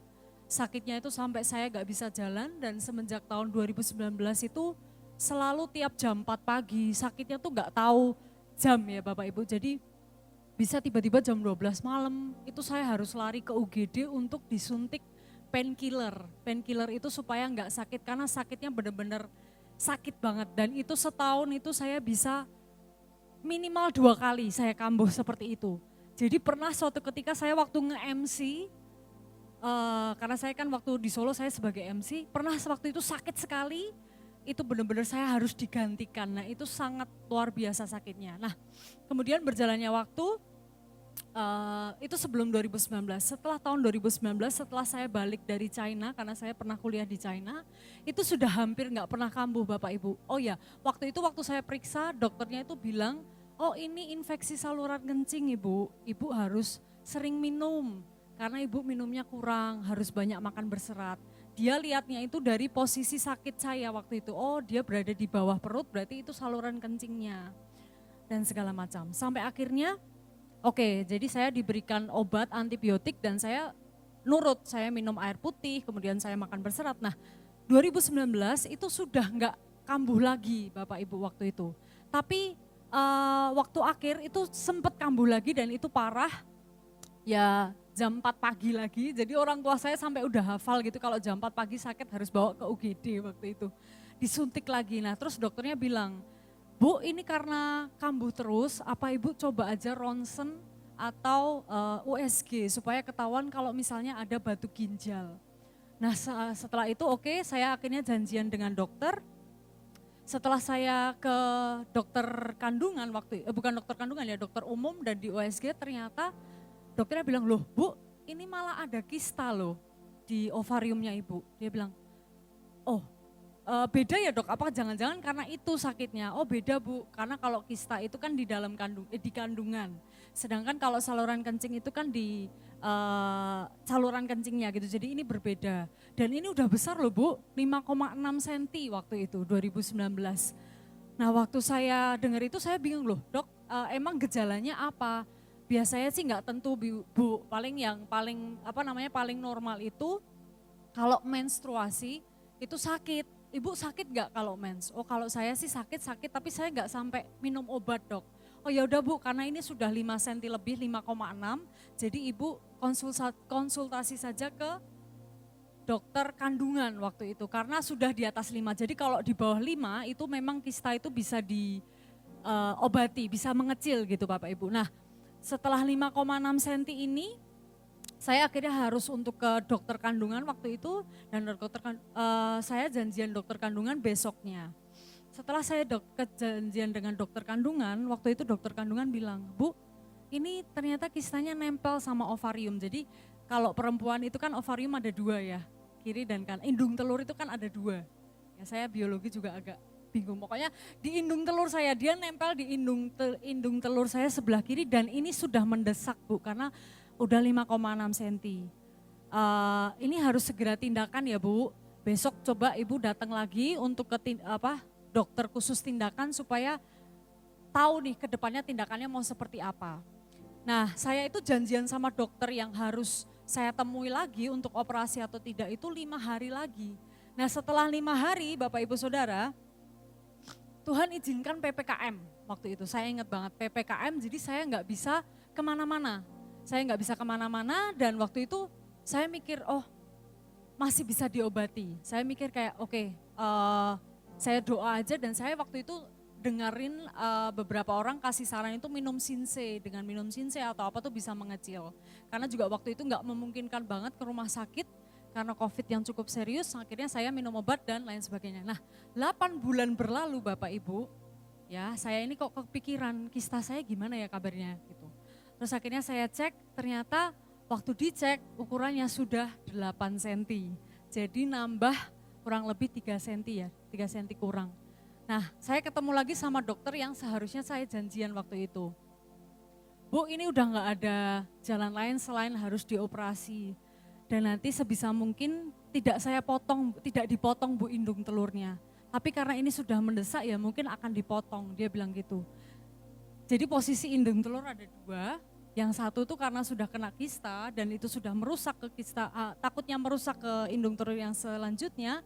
Sakitnya itu sampai saya gak bisa jalan dan semenjak tahun 2019 itu selalu tiap jam 4 pagi, sakitnya tuh gak tahu jam ya Bapak Ibu. Jadi bisa tiba-tiba jam 12 malam itu saya harus lari ke UGD untuk disuntik painkiller. Painkiller itu supaya gak sakit karena sakitnya benar-benar sakit banget. Dan itu setahun itu saya bisa minimal 2 kali saya kambuh seperti itu. Jadi pernah suatu ketika saya waktu nge-MC, karena saya kan waktu di Solo saya sebagai MC, pernah waktu itu sakit sekali, itu benar-benar saya harus digantikan. Nah itu sangat luar biasa sakitnya. Nah kemudian berjalannya waktu, itu sebelum 2019, setelah tahun 2019 setelah saya balik dari China, karena saya pernah kuliah di China, itu sudah hampir gak pernah kambuh Bapak Ibu. Oh ya, waktu itu waktu saya periksa dokternya itu bilang, oh ini infeksi saluran kencing ibu harus sering minum, karena ibu minumnya kurang, harus banyak makan berserat. Dia lihatnya itu dari posisi sakit saya waktu itu, oh dia berada di bawah perut berarti itu saluran kencingnya dan segala macam. Sampai akhirnya oke, jadi saya diberikan obat antibiotik dan saya nurut, saya minum air putih, kemudian saya makan berserat. Nah 2019 itu sudah enggak kambuh lagi Bapak Ibu waktu itu. Tapi waktu akhir itu sempat kambuh lagi dan itu parah, ya jam 4 pagi lagi. Jadi orang tua saya sampai udah hafal gitu kalau jam 4 pagi sakit harus bawa ke UGD waktu itu. Disuntik lagi, nah terus dokternya bilang, Bu ini karena kambuh terus, apa ibu coba aja ronsen atau USG supaya ketahuan kalau misalnya ada batu ginjal. Nah setelah itu oke, saya akhirnya janjian dengan dokter. Setelah saya ke dokter kandungan bukan dokter kandungan ya, dokter umum dan di USG ternyata dokternya bilang, loh Bu ini malah ada kista loh di ovariumnya ibu. Dia bilang, oh beda ya dok, apa jangan-jangan karena itu sakitnya? Oh beda Bu, karena kalau kista itu kan di dalam di kandungan. Sedangkan kalau saluran kencing itu kan di saluran kencingnya gitu, jadi ini berbeda. Dan ini udah besar loh Bu, 5,6 cm waktu itu 2019. Nah waktu saya dengar itu saya bingung loh, dok emang gejalanya apa? Biasanya sih nggak tentu Bu, paling paling normal itu kalau menstruasi itu sakit. Ibu sakit nggak kalau mens? Oh kalau saya sih sakit tapi saya nggak sampai minum obat dok. Oh ya udah Bu, karena ini sudah 5 cm lebih 5,6, jadi ibu konsultasi saja ke dokter kandungan waktu itu karena sudah di atas 5. Jadi kalau di bawah 5 itu memang kista itu bisa diobati, bisa mengecil gitu Bapak Ibu. Nah setelah 5,6 cm ini saya akhirnya harus untuk ke dokter kandungan waktu itu dan saya janjian dokter kandungan besoknya. Setelah saya janjian dengan dokter kandungan, waktu itu dokter kandungan bilang, Bu ini ternyata kistanya nempel sama ovarium. Jadi kalau perempuan itu kan ovarium ada 2 ya, kiri dan kanan. Indung telur itu kan ada 2. Ya saya biologi juga agak bingung. Pokoknya di indung telur saya, dia nempel di indung telur saya sebelah kiri dan ini sudah mendesak Bu, karena udah 5,6 cm. Ini harus segera tindakan ya Bu. Besok coba Ibu datang lagi untuk ke dokter khusus tindakan supaya tahu nih ke depannya tindakannya mau seperti apa. Nah saya itu janjian sama dokter yang harus saya temui lagi untuk operasi atau tidak itu 5 hari lagi. Nah setelah 5 hari Bapak Ibu Saudara, Tuhan izinkan PPKM waktu itu. Saya ingat banget PPKM, jadi saya nggak bisa kemana-mana. Saya nggak bisa kemana-mana dan waktu itu saya mikir, oh masih bisa diobati. Saya mikir kayak oke, saya doa aja dan saya waktu itu dengerin beberapa orang kasih saran itu minum sinse. Dengan minum sinse atau apa tuh bisa mengecil. Karena juga waktu itu nggak memungkinkan banget ke rumah sakit karena COVID yang cukup serius, akhirnya saya minum obat dan lain sebagainya. Nah 8 bulan berlalu Bapak Ibu, ya saya ini kok kepikiran kista saya gimana ya kabarnya gitu. Terus akhirnya saya cek, ternyata waktu dicek ukurannya sudah 8 cm. Jadi nambah kurang lebih 3 cm ya, 3 cm kurang. Nah saya ketemu lagi sama dokter yang seharusnya saya janjian waktu itu. Bu ini udah gak ada jalan lain selain harus dioperasi. Dan nanti sebisa mungkin tidak dipotong Bu indung telurnya. Tapi karena ini sudah mendesak ya mungkin akan dipotong, dia bilang gitu. Jadi posisi indung telur ada 2, yang satu tuh karena sudah kena kista dan itu sudah merusak ke kista, takutnya merusak ke indung telur yang selanjutnya,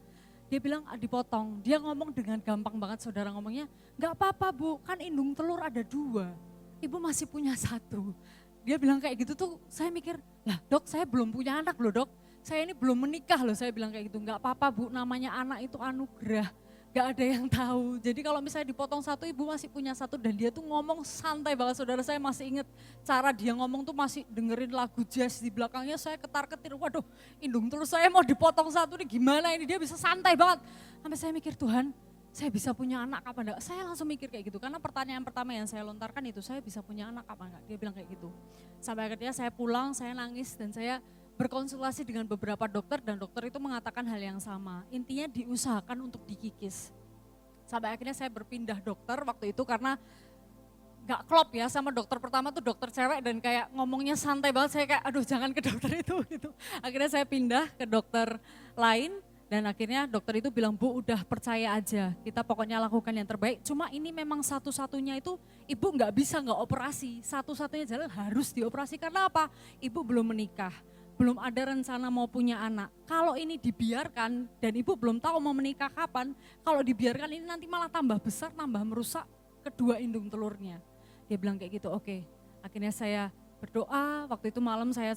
dia bilang dipotong. Dia ngomong dengan gampang banget, saudara ngomongnya, gak apa-apa Bu, kan indung telur ada 2, Ibu masih punya 1. Dia bilang kayak gitu tuh saya mikir, lah dok saya belum punya anak loh dok, saya ini belum menikah loh, saya bilang kayak gitu. Gak apa-apa Bu, namanya anak itu anugerah, gak ada yang tahu. Jadi kalau misalnya dipotong 1, Ibu masih punya 1. Dan dia tuh ngomong santai banget, saudara saya masih inget cara dia ngomong tuh masih dengerin lagu jazz di belakangnya, saya ketar-ketir, waduh indung telur saya mau dipotong 1 nih gimana ini, dia bisa santai banget. Sampai saya mikir Tuhan, saya bisa punya anak apa enggak? Saya langsung mikir kayak gitu, karena pertanyaan pertama yang saya lontarkan itu, saya bisa punya anak apa enggak? Dia bilang kayak gitu. Sampai akhirnya saya pulang, saya nangis dan saya berkonsultasi dengan beberapa dokter dan dokter itu mengatakan hal yang sama. Intinya diusahakan untuk dikikis. Sampai akhirnya saya berpindah dokter waktu itu karena gak klop ya sama dokter pertama tuh dokter cewek dan kayak ngomongnya santai banget, saya kayak aduh jangan ke dokter itu gitu. Akhirnya saya pindah ke dokter lain. Dan akhirnya dokter itu bilang, Bu udah percaya aja, kita pokoknya lakukan yang terbaik. Cuma ini memang satu-satunya itu Ibu nggak bisa nggak operasi, satu-satunya jalan harus dioperasi. Karena apa? Ibu belum menikah, belum ada rencana mau punya anak. Kalau ini dibiarkan dan Ibu belum tahu mau menikah kapan, kalau dibiarkan ini nanti malah tambah besar, tambah merusak kedua indung telurnya. Dia bilang kayak gitu, oke. Akhirnya saya berdoa, waktu itu malam saya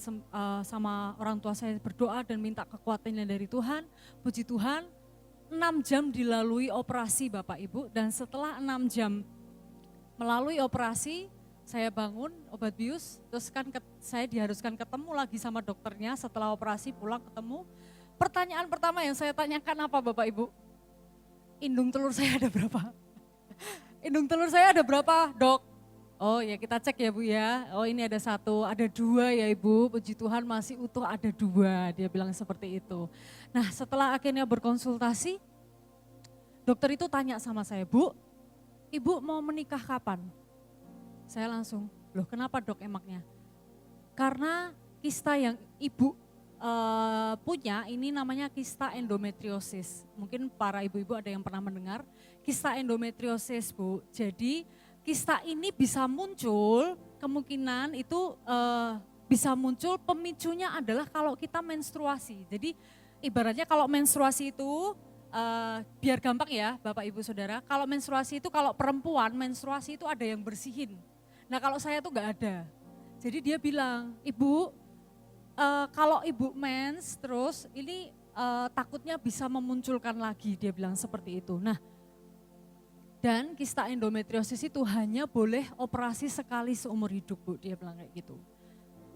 sama orang tua saya berdoa dan minta kekuatannya dari Tuhan. Puji Tuhan, 6 jam dilalui operasi Bapak Ibu, dan setelah 6 jam melalui operasi, saya bangun obat bius, terus kan saya diharuskan ketemu lagi sama dokternya setelah operasi, pulang ketemu. Pertanyaan pertama yang saya tanyakan apa Bapak Ibu? Indung telur saya ada berapa? Indung telur saya ada berapa dok? Oh ya kita cek ya Bu ya, oh ini ada 1, ada 2 ya Ibu, puji Tuhan masih utuh ada 2, dia bilang seperti itu. Nah setelah akhirnya berkonsultasi, dokter itu tanya sama saya, Bu, Ibu mau menikah kapan? Saya langsung, loh kenapa dok emangnya? Karena kista yang Ibu punya ini namanya kista endometriosis. Mungkin para ibu-ibu ada yang pernah mendengar, kista endometriosis Bu, jadi kista ini bisa muncul, kemungkinan itu bisa muncul pemicunya adalah kalau kita menstruasi. Jadi ibaratnya kalau menstruasi itu, biar gampang ya Bapak Ibu Saudara, kalau menstruasi itu kalau perempuan menstruasi itu ada yang bersihin. Nah kalau saya tuh gak ada. Jadi dia bilang, Ibu kalau Ibu mens terus ini takutnya bisa memunculkan lagi, dia bilang seperti itu. Nah, dan kista endometriosis itu hanya boleh operasi sekali seumur hidup Bu, dia bilang kayak gitu.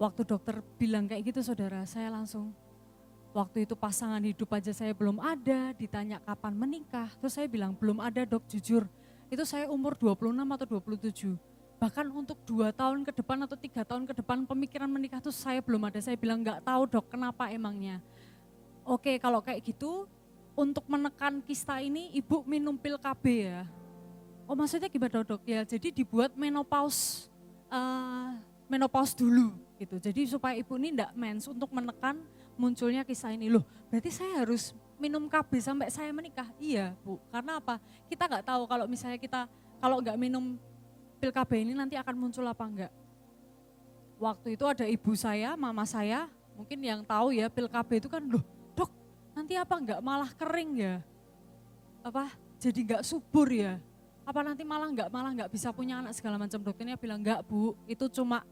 Waktu dokter bilang kayak gitu saudara, saya langsung, waktu itu pasangan hidup aja saya belum ada, ditanya kapan menikah, terus saya bilang belum ada dok jujur, itu saya umur 26 atau 27. Bahkan untuk 2 tahun ke depan atau 3 tahun ke depan pemikiran menikah tuh saya belum ada. Saya bilang nggak tahu dok kenapa emangnya. Oke kalau kayak gitu untuk menekan kista ini ibu minum pil KB ya. Oh maksudnya gimana dok? Ya jadi dibuat menopause dulu gitu. Jadi supaya ibu ini enggak mens untuk menekan munculnya kista ini. Loh berarti saya harus minum KB sampai saya menikah? Iya bu, karena apa? Kita nggak tahu kalau misalnya kita kalau nggak minum pil KB ini nanti akan muncul apa enggak. Waktu itu ada ibu saya, mama saya, mungkin yang tahu ya pil KB itu kan loh dok nanti apa enggak malah kering ya? Apa jadi enggak subur ya? Apa nanti malah enggak bisa punya anak segala macam. Dokternya bilang enggak bu, itu cuma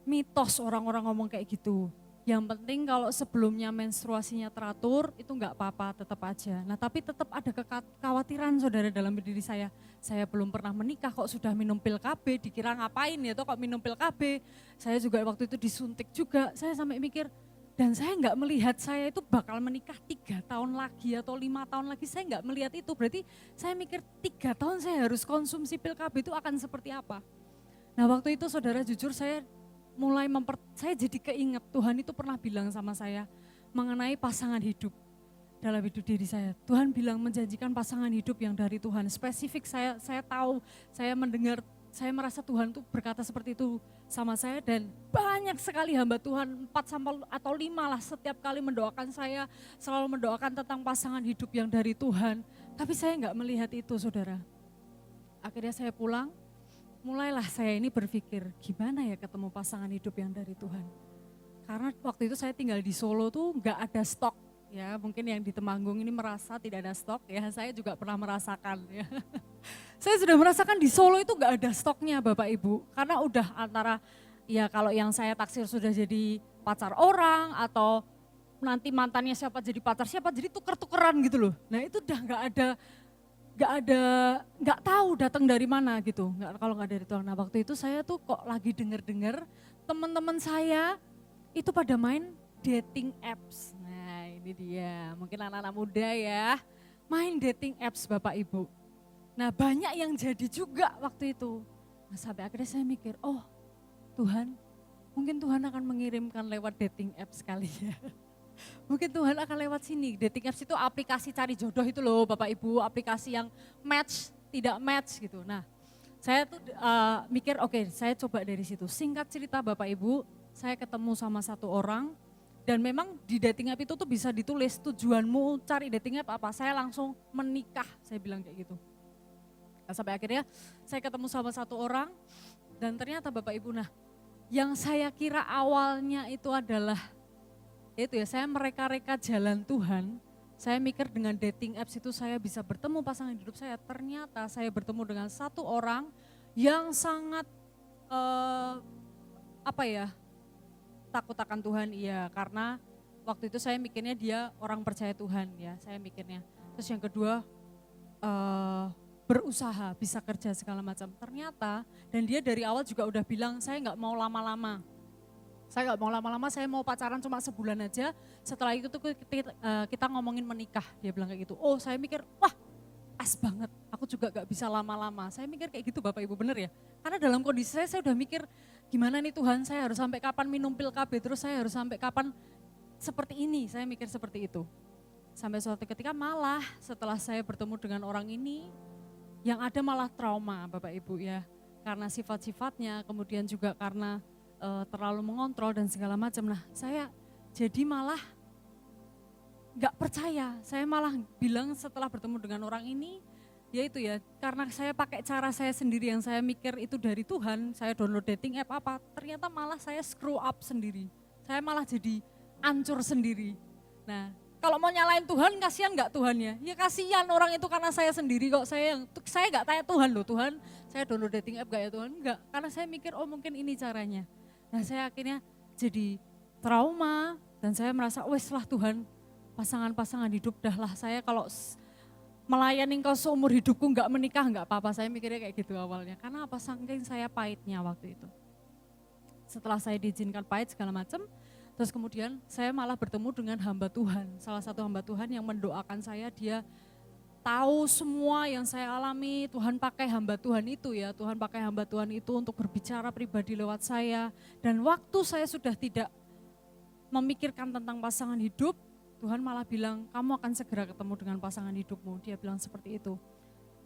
mitos orang-orang ngomong kayak gitu. Yang penting kalau sebelumnya menstruasinya teratur itu enggak apa-apa tetap aja. Nah tapi tetap ada kekhawatiran saudara dalam diri saya. Saya belum pernah menikah kok sudah minum pil KB, dikira ngapain ya toh kok minum pil KB. Saya juga waktu itu disuntik juga, saya sampai mikir dan saya enggak melihat saya itu bakal menikah 3 tahun lagi atau 5 tahun lagi, saya enggak melihat itu. Berarti saya mikir 3 tahun saya harus konsumsi pil KB itu akan seperti apa. Nah waktu itu saudara jujur saya saya jadi keinget Tuhan itu pernah bilang sama saya mengenai pasangan hidup dalam hidup diri saya. Tuhan bilang menjanjikan pasangan hidup yang dari Tuhan. Spesifik saya tahu, saya mendengar, saya merasa Tuhan tuh berkata seperti itu sama saya dan banyak sekali hamba Tuhan 4 sampai atau 5 lah setiap kali mendoakan saya selalu mendoakan tentang pasangan hidup yang dari Tuhan. Tapi saya enggak melihat itu saudara. Akhirnya saya pulang. Mulailah saya ini berpikir gimana ya ketemu pasangan hidup yang dari Tuhan. Karena waktu itu saya tinggal di Solo tuh nggak ada stok ya, mungkin yang di Temanggung ini merasa tidak ada stok ya, saya juga pernah merasakan ya. Saya sudah merasakan di Solo itu nggak ada stoknya Bapak Ibu, karena udah antara ya kalau yang saya taksir sudah jadi pacar orang atau nanti mantannya siapa jadi pacar siapa, jadi tuker-tukeran gitu loh. Nah itu udah nggak tahu datang dari mana gitu, kalau nggak dari Tuhan. Nah waktu itu saya tuh kok lagi dengar teman-teman saya itu pada main dating apps. Nah ini dia, mungkin anak-anak muda ya, main dating apps Bapak Ibu. Nah banyak yang jadi juga waktu itu. Nah sampai akhirnya saya mikir, oh Tuhan, mungkin Tuhan akan mengirimkan lewat dating apps kali ya. Mungkin Tuhan akan lewat sini. Dating apps itu aplikasi cari jodoh itu loh Bapak Ibu, aplikasi yang match, tidak match gitu. Nah saya tuh mikir oke, saya coba dari situ. Singkat cerita Bapak Ibu, saya ketemu sama satu orang dan memang di dating app itu tuh bisa ditulis tujuanmu cari dating app apa. Saya langsung menikah, saya bilang kayak gitu. Nah, sampai akhirnya saya ketemu sama satu orang dan ternyata Bapak Ibu, nah yang saya kira awalnya itu adalah itu ya, saya mereka-reka jalan Tuhan, saya mikir dengan dating apps itu saya bisa bertemu pasangan hidup saya. Ternyata saya bertemu dengan satu orang yang sangat takut akan Tuhan, iya, karena waktu itu saya mikirnya dia orang percaya Tuhan ya, saya mikirnya. Terus yang kedua berusaha, bisa kerja segala macam. Ternyata dan dia dari awal juga udah bilang saya nggak mau lama-lama. Saya nggak mau lama-lama, saya mau pacaran cuma sebulan aja. Setelah itu tuh kita ngomongin menikah, dia bilang kayak gitu. Oh saya mikir, wah pas banget, aku juga gak bisa lama-lama. Saya mikir kayak gitu Bapak Ibu, bener ya? Karena dalam kondisi saya udah mikir, gimana nih Tuhan, saya harus sampai kapan minum pil KB, terus saya harus sampai kapan seperti ini, saya mikir seperti itu. Sampai suatu ketika malah setelah saya bertemu dengan orang ini, yang ada malah trauma Bapak Ibu ya. Karena sifat-sifatnya, kemudian juga karena terlalu mengontrol dan segala macam. Nah saya jadi malah gak percaya, saya malah bilang setelah bertemu dengan orang ini, ya itu ya karena saya pakai cara saya sendiri yang saya mikir itu dari Tuhan, saya download dating app apa, ternyata malah saya screw up sendiri, saya malah jadi hancur sendiri. Nah kalau mau nyalain Tuhan, kasihan gak Tuhannya? Ya kasihan orang itu karena saya sendiri kok, saya gak tanya Tuhan loh, Tuhan saya download dating app gak ya Tuhan? Enggak, karena saya mikir oh mungkin ini caranya. Nah saya akhirnya jadi trauma dan saya merasa wes lah Tuhan, pasangan-pasangan hidup dah lah, saya kalau melayani engkau seumur hidupku enggak menikah enggak apa-apa, saya mikirnya kayak gitu awalnya. Karena apa, saking saya pahitnya waktu itu. Setelah saya diizinkan pahit segala macam, terus kemudian saya malah bertemu dengan hamba Tuhan, salah satu hamba Tuhan yang mendoakan saya, dia tahu semua yang saya alami, Tuhan pakai hamba Tuhan itu ya, Tuhan pakai hamba Tuhan itu untuk berbicara pribadi lewat saya. Dan waktu saya sudah tidak memikirkan tentang pasangan hidup, Tuhan malah bilang, kamu akan segera ketemu dengan pasangan hidupmu. Dia bilang seperti itu.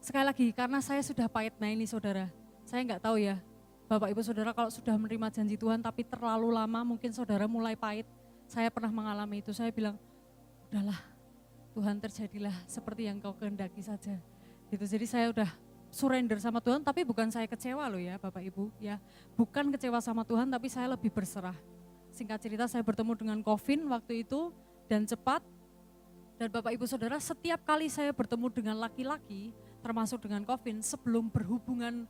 Sekali lagi, karena saya sudah pahit, nah ini saudara, saya nggak tahu ya, Bapak Ibu Saudara kalau sudah menerima janji Tuhan tapi terlalu lama, mungkin saudara mulai pahit. Saya pernah mengalami itu, saya bilang, udahlah Tuhan, terjadilah seperti yang kau kehendaki saja. Gitu. Jadi saya udah surrender sama Tuhan, tapi bukan saya kecewa loh ya Bapak Ibu. Ya, bukan kecewa sama Tuhan, tapi saya lebih berserah. Singkat cerita saya bertemu dengan Kevin waktu itu, dan cepat. Dan Bapak Ibu Saudara, setiap kali saya bertemu dengan laki-laki, termasuk dengan Kevin, sebelum berhubungan,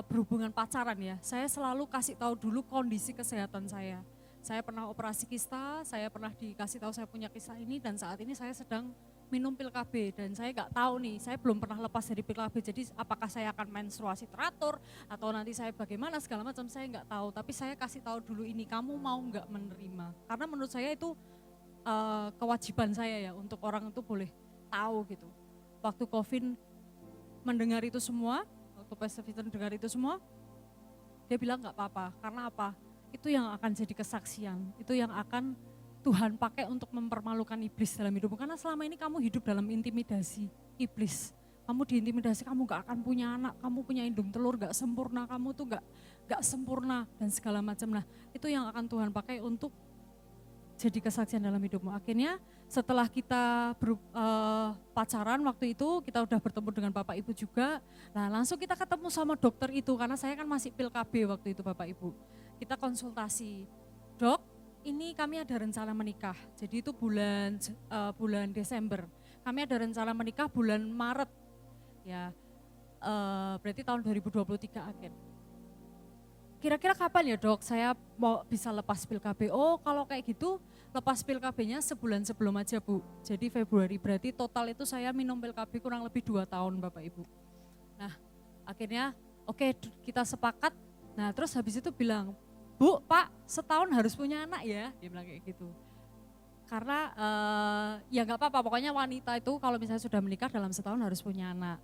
berhubungan pacaran ya, saya selalu kasih tahu dulu kondisi kesehatan saya. Saya pernah operasi kista, saya pernah dikasih tahu saya punya kisah ini, dan saat ini saya sedang minum pil KB, dan saya nggak tahu nih, saya belum pernah lepas dari pil KB, jadi apakah saya akan menstruasi teratur, atau nanti saya bagaimana segala macam, saya nggak tahu. Tapi saya kasih tahu dulu ini, kamu mau nggak menerima? Karena menurut saya itu kewajiban saya ya, untuk orang itu boleh tahu gitu. Waktu Kevin mendengar itu semua, waktu Pastor Peter mendengar itu semua, dia bilang nggak apa-apa, karena apa? Itu yang akan jadi kesaksian, itu yang akan Tuhan pakai untuk mempermalukan iblis dalam hidupmu. Karena selama ini kamu hidup dalam intimidasi iblis. Kamu diintimidasi, kamu gak akan punya anak, kamu punya indung telur gak sempurna, kamu tuh gak sempurna dan segala macam. Nah itu yang akan Tuhan pakai untuk jadi kesaksian dalam hidupmu. Akhirnya setelah kita pacaran waktu itu, kita udah bertemu dengan Bapak Ibu juga. Nah langsung kita ketemu sama dokter itu, karena saya kan masih pil KB waktu itu Bapak Ibu. Kita konsultasi, dok, ini kami ada rencana menikah, jadi itu bulan Desember. Kami ada rencana menikah bulan Maret, ya berarti tahun 2023 akhir. Kira-kira kapan ya dok saya mau bisa lepas pil KB? Oh kalau kayak gitu lepas pil KB-nya sebulan sebelum aja Bu. Jadi Februari, berarti total itu saya minum pil KB kurang lebih 2 tahun Bapak Ibu. Nah akhirnya oke, kita sepakat, nah terus habis itu bilang, Bu, Pak, setahun harus punya anak ya, dia bilang kayak gitu. Karena ya nggak apa-apa, pokoknya wanita itu kalau misalnya sudah menikah dalam setahun harus punya anak.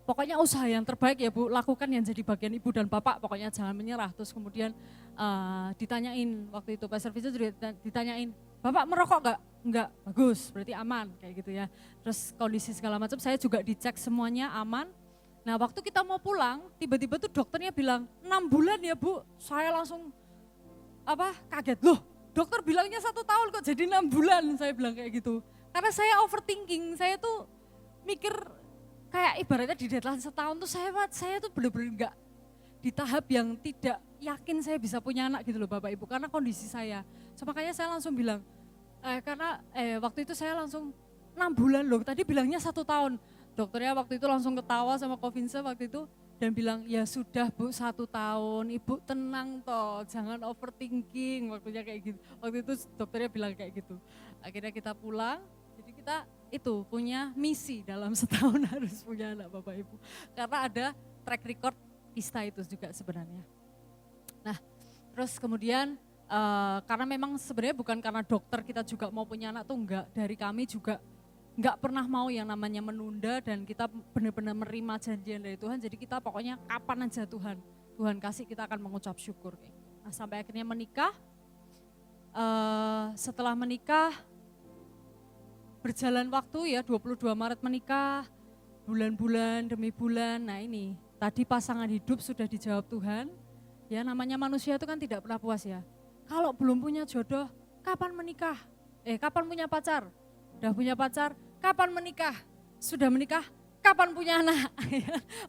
Pokoknya usaha yang terbaik ya Bu, lakukan yang jadi bagian ibu dan bapak, pokoknya jangan menyerah. Terus kemudian ditanyain, waktu itu Pastor Vincent juga ditanyain, Bapak merokok nggak? Enggak, bagus, berarti aman, kayak gitu ya. Terus kondisi segala macam, saya juga dicek semuanya aman. Nah waktu kita mau pulang, tiba-tiba tuh dokternya bilang, 6 bulan ya Bu, saya langsung kaget, loh dokter bilangnya 1 tahun kok jadi 6 bulan, saya bilang kayak gitu. Karena saya overthinking, saya tuh mikir kayak ibaratnya di deadline setahun tuh saya tuh bener-bener gak di tahap yang tidak yakin saya bisa punya anak gitu loh Bapak Ibu, karena kondisi saya. So, makanya saya langsung bilang, waktu itu saya langsung 6 bulan loh, tadi bilangnya 1 tahun. Dokternya waktu itu langsung ketawa sama Kovinsa waktu itu, dan bilang, ya sudah Bu 1 tahun, Ibu tenang toh, jangan overthinking, waktunya kayak gitu. Waktu itu dokternya bilang kayak gitu. Akhirnya kita pulang, jadi kita itu punya misi dalam setahun harus punya anak Bapak Ibu. Karena ada track record kista itu juga sebenarnya. Nah terus kemudian karena memang sebenarnya bukan karena dokter kita juga mau punya anak tuh enggak, dari kami juga enggak pernah mau yang namanya menunda, dan kita benar-benar menerima janjian dari Tuhan. Jadi kita pokoknya kapan aja Tuhan kasih, kita akan mengucap syukur. Nah sampai akhirnya menikah, setelah menikah berjalan waktu ya, 22 Maret menikah, bulan-bulan demi bulan. Nah ini tadi pasangan hidup sudah dijawab Tuhan. Ya namanya manusia itu kan tidak pernah puas ya. Kalau belum punya jodoh, kapan menikah? Kapan punya pacar? Udah punya pacar, kapan menikah? Sudah menikah, kapan punya anak?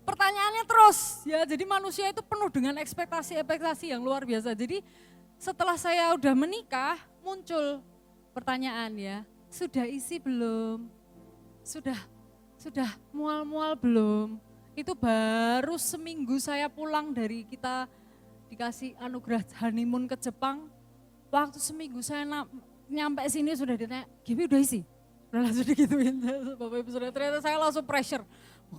Pertanyaannya terus ya, jadi manusia itu penuh dengan ekspektasi yang luar biasa. Jadi setelah saya udah menikah, muncul pertanyaan ya, sudah isi belum? Sudah mual-mual belum? Itu baru seminggu saya pulang dari kita dikasih anugerah honeymoon ke Jepang. Waktu seminggu saya nyampe sini sudah ditanya, Gibi udah isi? Udah langsung digituin Bapak Ibu Saudara, ternyata saya langsung pressure.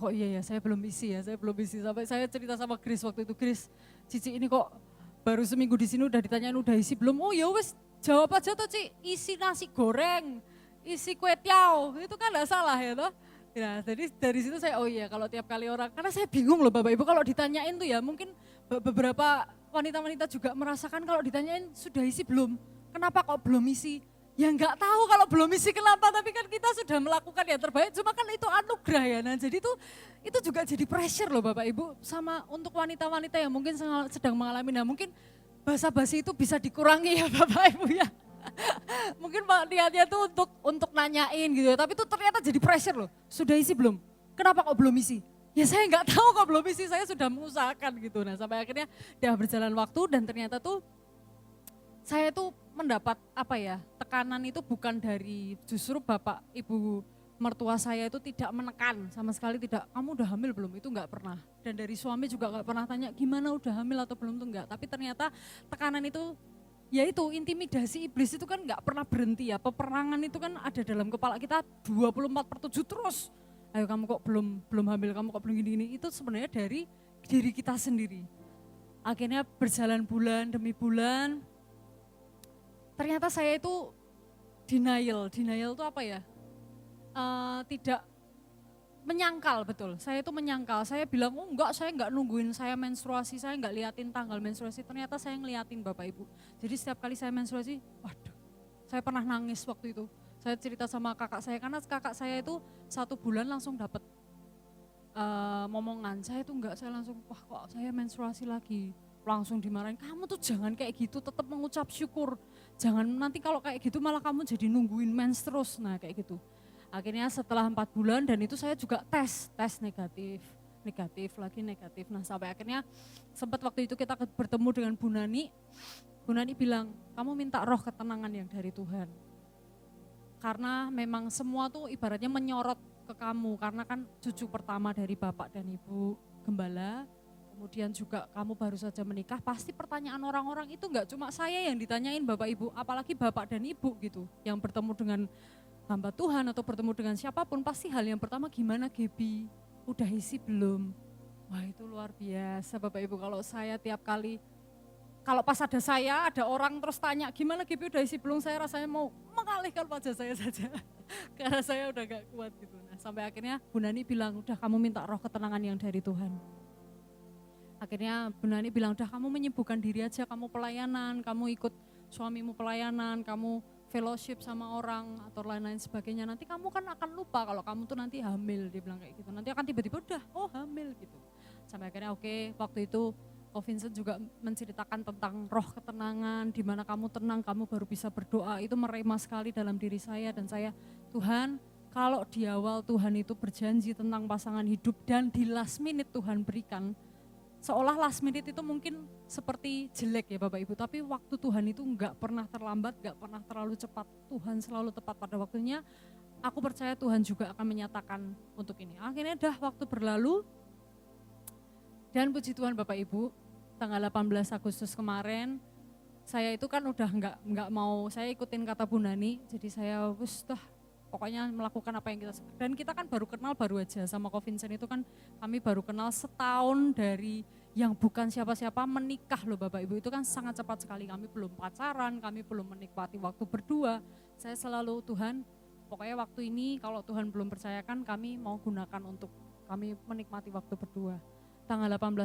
Oh iya ya, saya belum isi. Sampai saya cerita sama Chris waktu itu, Chris, Cici ini kok baru seminggu di sini udah ditanyain udah isi belum? Oh ya wes, jawab aja tuh Ci, isi nasi goreng. isi kue tiaw, itu kan enggak salah ya toh. Ya, jadi dari situ saya, oh iya kalau tiap kali orang, karena saya bingung loh Bapak Ibu kalau ditanyain tuh ya mungkin beberapa wanita-wanita juga merasakan kalau ditanyain sudah isi belum, kenapa kok belum isi? Ya nggak tahu kalau belum isi kenapa, tapi kan kita sudah melakukan yang terbaik, cuma kan itu anugerah ya. Nah jadi itu juga jadi pressure loh Bapak Ibu, sama untuk wanita-wanita yang mungkin sedang mengalami, nah mungkin basa-basi itu bisa dikurangi ya Bapak Ibu ya. Mungkin niatnya tuh untuk nanyain gitu ya, tapi itu ternyata jadi pressure loh. Sudah isi belum? Kenapa kok belum isi? Ya saya nggak tahu kok belum isi, saya sudah mengusahakan gitu. Nah sampai akhirnya udah berjalan waktu dan ternyata tuh saya tuh mendapat apa ya, tekanan itu bukan dari justru bapak ibu mertua saya itu tidak menekan sama sekali, tidak, kamu udah hamil belum, itu nggak pernah. Dan dari suami juga nggak pernah tanya gimana udah hamil atau belum tuh enggak. Tapi ternyata tekanan itu ya itu intimidasi iblis itu kan nggak pernah berhenti ya, peperangan itu kan ada dalam kepala kita 24/7 terus. Ayo kamu kok belum hamil, kamu kok belum gini-gini, itu sebenarnya dari diri kita sendiri. Akhirnya berjalan bulan demi bulan, ternyata saya itu denial itu apa ya, tidak menyangkal, betul. Saya itu menyangkal, saya bilang, oh enggak, saya enggak nungguin saya menstruasi, saya enggak liatin tanggal menstruasi. Ternyata saya ngeliatin Bapak Ibu. Jadi setiap kali saya menstruasi, waduh, saya pernah nangis waktu itu. Saya cerita sama kakak saya, karena kakak saya itu 1 bulan langsung dapat momongan. Saya itu enggak, saya langsung, wah kok saya menstruasi lagi. Langsung dimarahin, kamu tuh jangan kayak gitu, tetap mengucap syukur. Jangan nanti kalau kayak gitu malah kamu jadi nungguin mens terus, nah kayak gitu. Akhirnya setelah 4 bulan dan itu saya juga tes negatif lagi negatif. Nah sampai akhirnya sempat waktu itu kita bertemu dengan Bu Nani bilang, kamu minta roh ketenangan yang dari Tuhan. Karena memang semua tuh ibaratnya menyorot ke kamu, karena kan cucu pertama dari Bapak dan Ibu Gembala, kemudian juga kamu baru saja menikah, pasti pertanyaan orang-orang itu enggak cuma saya yang ditanyain Bapak Ibu, apalagi Bapak dan Ibu gitu, yang bertemu dengan hamba Tuhan atau bertemu dengan siapapun, pasti hal yang pertama gimana Gebi, udah isi belum? Wah itu luar biasa Bapak Ibu, kalau saya tiap kali, kalau pas ada orang terus tanya gimana Gebi udah isi belum, saya rasanya mau mengalihkan wajah saya saja, karena saya udah gak kuat gitu. Nah sampai akhirnya Bu Nani bilang, udah kamu minta roh ketenangan yang dari Tuhan. Akhirnya Bu Nani bilang, udah kamu menyibukkan diri aja, kamu pelayanan, kamu ikut suamimu pelayanan, kamu fellowship sama orang atau lain-lain sebagainya, nanti kamu kan akan lupa kalau kamu tuh nanti hamil, dia bilang kayak gitu, nanti akan tiba-tiba udah, oh hamil gitu. Sampai akhirnya oke, waktu itu Ko Vincent juga menceritakan tentang roh ketenangan, di mana kamu tenang, kamu baru bisa berdoa, itu merema sekali dalam diri saya dan saya, Tuhan kalau di awal Tuhan itu berjanji tentang pasangan hidup dan di last minute Tuhan berikan, seolah last minute itu mungkin seperti jelek ya Bapak Ibu, tapi waktu Tuhan itu enggak pernah terlambat, enggak pernah terlalu cepat, Tuhan selalu tepat pada waktunya. Aku percaya Tuhan juga akan menyatakan untuk ini. Akhirnya dah waktu berlalu dan puji Tuhan Bapak Ibu, tanggal 18 Agustus kemarin, saya itu kan udah enggak mau, saya ikutin kata Bu Nani, jadi saya pokoknya melakukan apa yang kita, dan kita kan baru kenal baru aja sama Ko Vincent itu kan kami baru kenal setahun dari yang bukan siapa-siapa menikah loh Bapak Ibu, itu kan sangat cepat sekali, kami belum pacaran, kami belum menikmati waktu berdua. Saya selalu, Tuhan pokoknya waktu ini kalau Tuhan belum percayakan kami mau gunakan untuk kami menikmati waktu berdua. Tanggal 18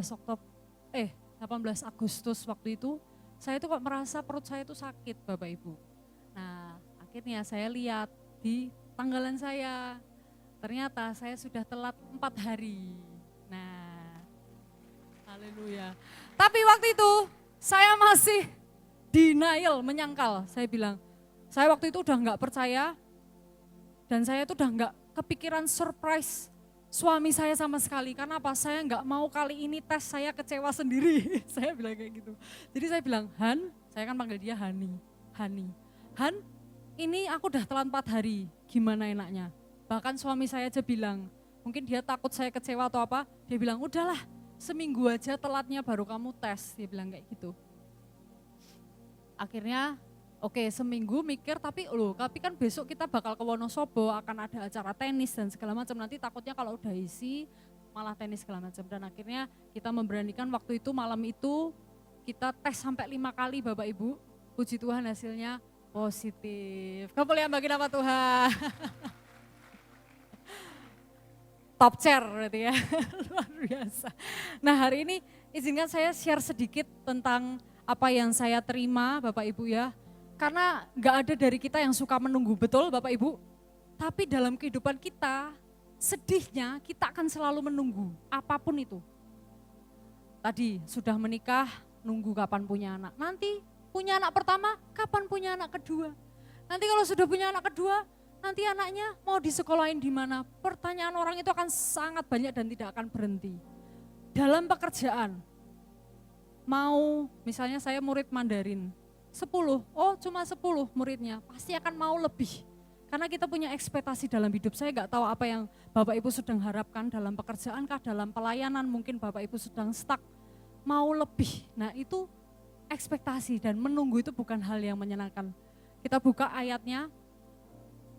Agustus waktu itu, saya itu kok merasa perut saya itu sakit Bapak Ibu. Nah akhirnya saya lihat di tanggalan saya, ternyata saya sudah telat 4 hari. Nah, haleluya. Tapi waktu itu saya masih denial, menyangkal. Saya bilang, saya waktu itu udah gak percaya dan saya itu udah gak kepikiran surprise suami saya sama sekali. Karena apa? Saya gak mau kali ini tes saya kecewa sendiri. Saya bilang kayak gitu. Jadi saya bilang, Han, saya kan panggil dia Hani. Han, ini aku udah telat 4 hari, gimana enaknya? Bahkan suami saya aja bilang, mungkin dia takut saya kecewa atau apa, dia bilang udahlah seminggu aja telatnya baru kamu tes, dia bilang kayak gitu. Akhirnya oke, seminggu mikir, tapi kan besok kita bakal ke Wonosobo, akan ada acara tenis dan segala macam, nanti takutnya kalau udah isi malah tenis segala macam. Dan akhirnya kita memberanikan waktu itu, malam itu kita tes sampai 5 kali Bapak Ibu, puji Tuhan hasilnya Positif. Kemuliaan bagi nama Tuhan. Top chair berarti ya, luar biasa. Nah hari ini izinkan saya share sedikit tentang apa yang saya terima Bapak Ibu ya. Karena gak ada dari kita yang suka menunggu, betul Bapak Ibu? Tapi dalam kehidupan kita, sedihnya kita akan selalu menunggu, apapun itu. Tadi sudah menikah, nunggu kapan punya anak. Nanti punya anak pertama, kapan punya anak kedua. Nanti kalau sudah punya anak kedua, nanti anaknya mau disekolahin di mana? Pertanyaan orang itu akan sangat banyak dan tidak akan berhenti. Dalam pekerjaan, mau misalnya saya murid Mandarin, 10, oh cuma 10 muridnya, pasti akan mau lebih. Karena kita punya ekspektasi dalam hidup. Saya nggak tahu apa yang Bapak Ibu sedang harapkan dalam pekerjaan kah, dalam pelayanan, mungkin Bapak Ibu sedang stuck, mau lebih. Nah itu ekspektasi dan menunggu itu bukan hal yang menyenangkan. Kita buka ayatnya.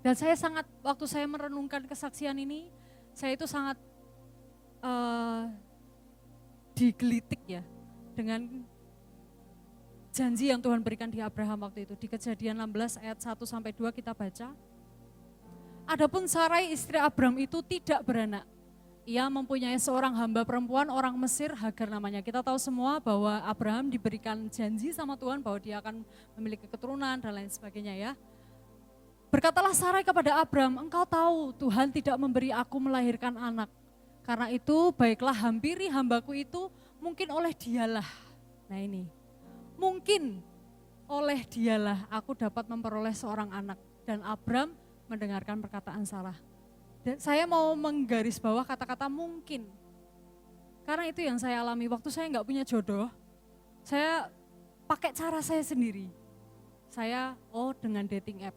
Dan saya sangat, waktu saya merenungkan kesaksian ini, saya itu sangat digelitik ya dengan janji yang Tuhan berikan di Abraham waktu itu. Di Kejadian 16 ayat 1-2 kita baca. Adapun Sarai istri Abraham itu tidak beranak. Ia mempunyai seorang hamba perempuan orang Mesir, Hagar namanya. Kita tahu semua bahwa Abraham diberikan janji sama Tuhan bahwa dia akan memiliki keturunan dan lain sebagainya ya. Berkatalah Sarai kepada Abram, engkau tahu Tuhan tidak memberi aku melahirkan anak. Karena itu baiklah hampiri hambaku itu mungkin oleh dialah. Nah ini, mungkin oleh dialah aku dapat memperoleh seorang anak. Dan Abram mendengarkan perkataan Sarah. Dan saya mau menggaris bawah kata-kata mungkin. Karena itu yang saya alami waktu saya nggak punya jodoh. Saya pakai cara saya sendiri. Saya dengan dating app.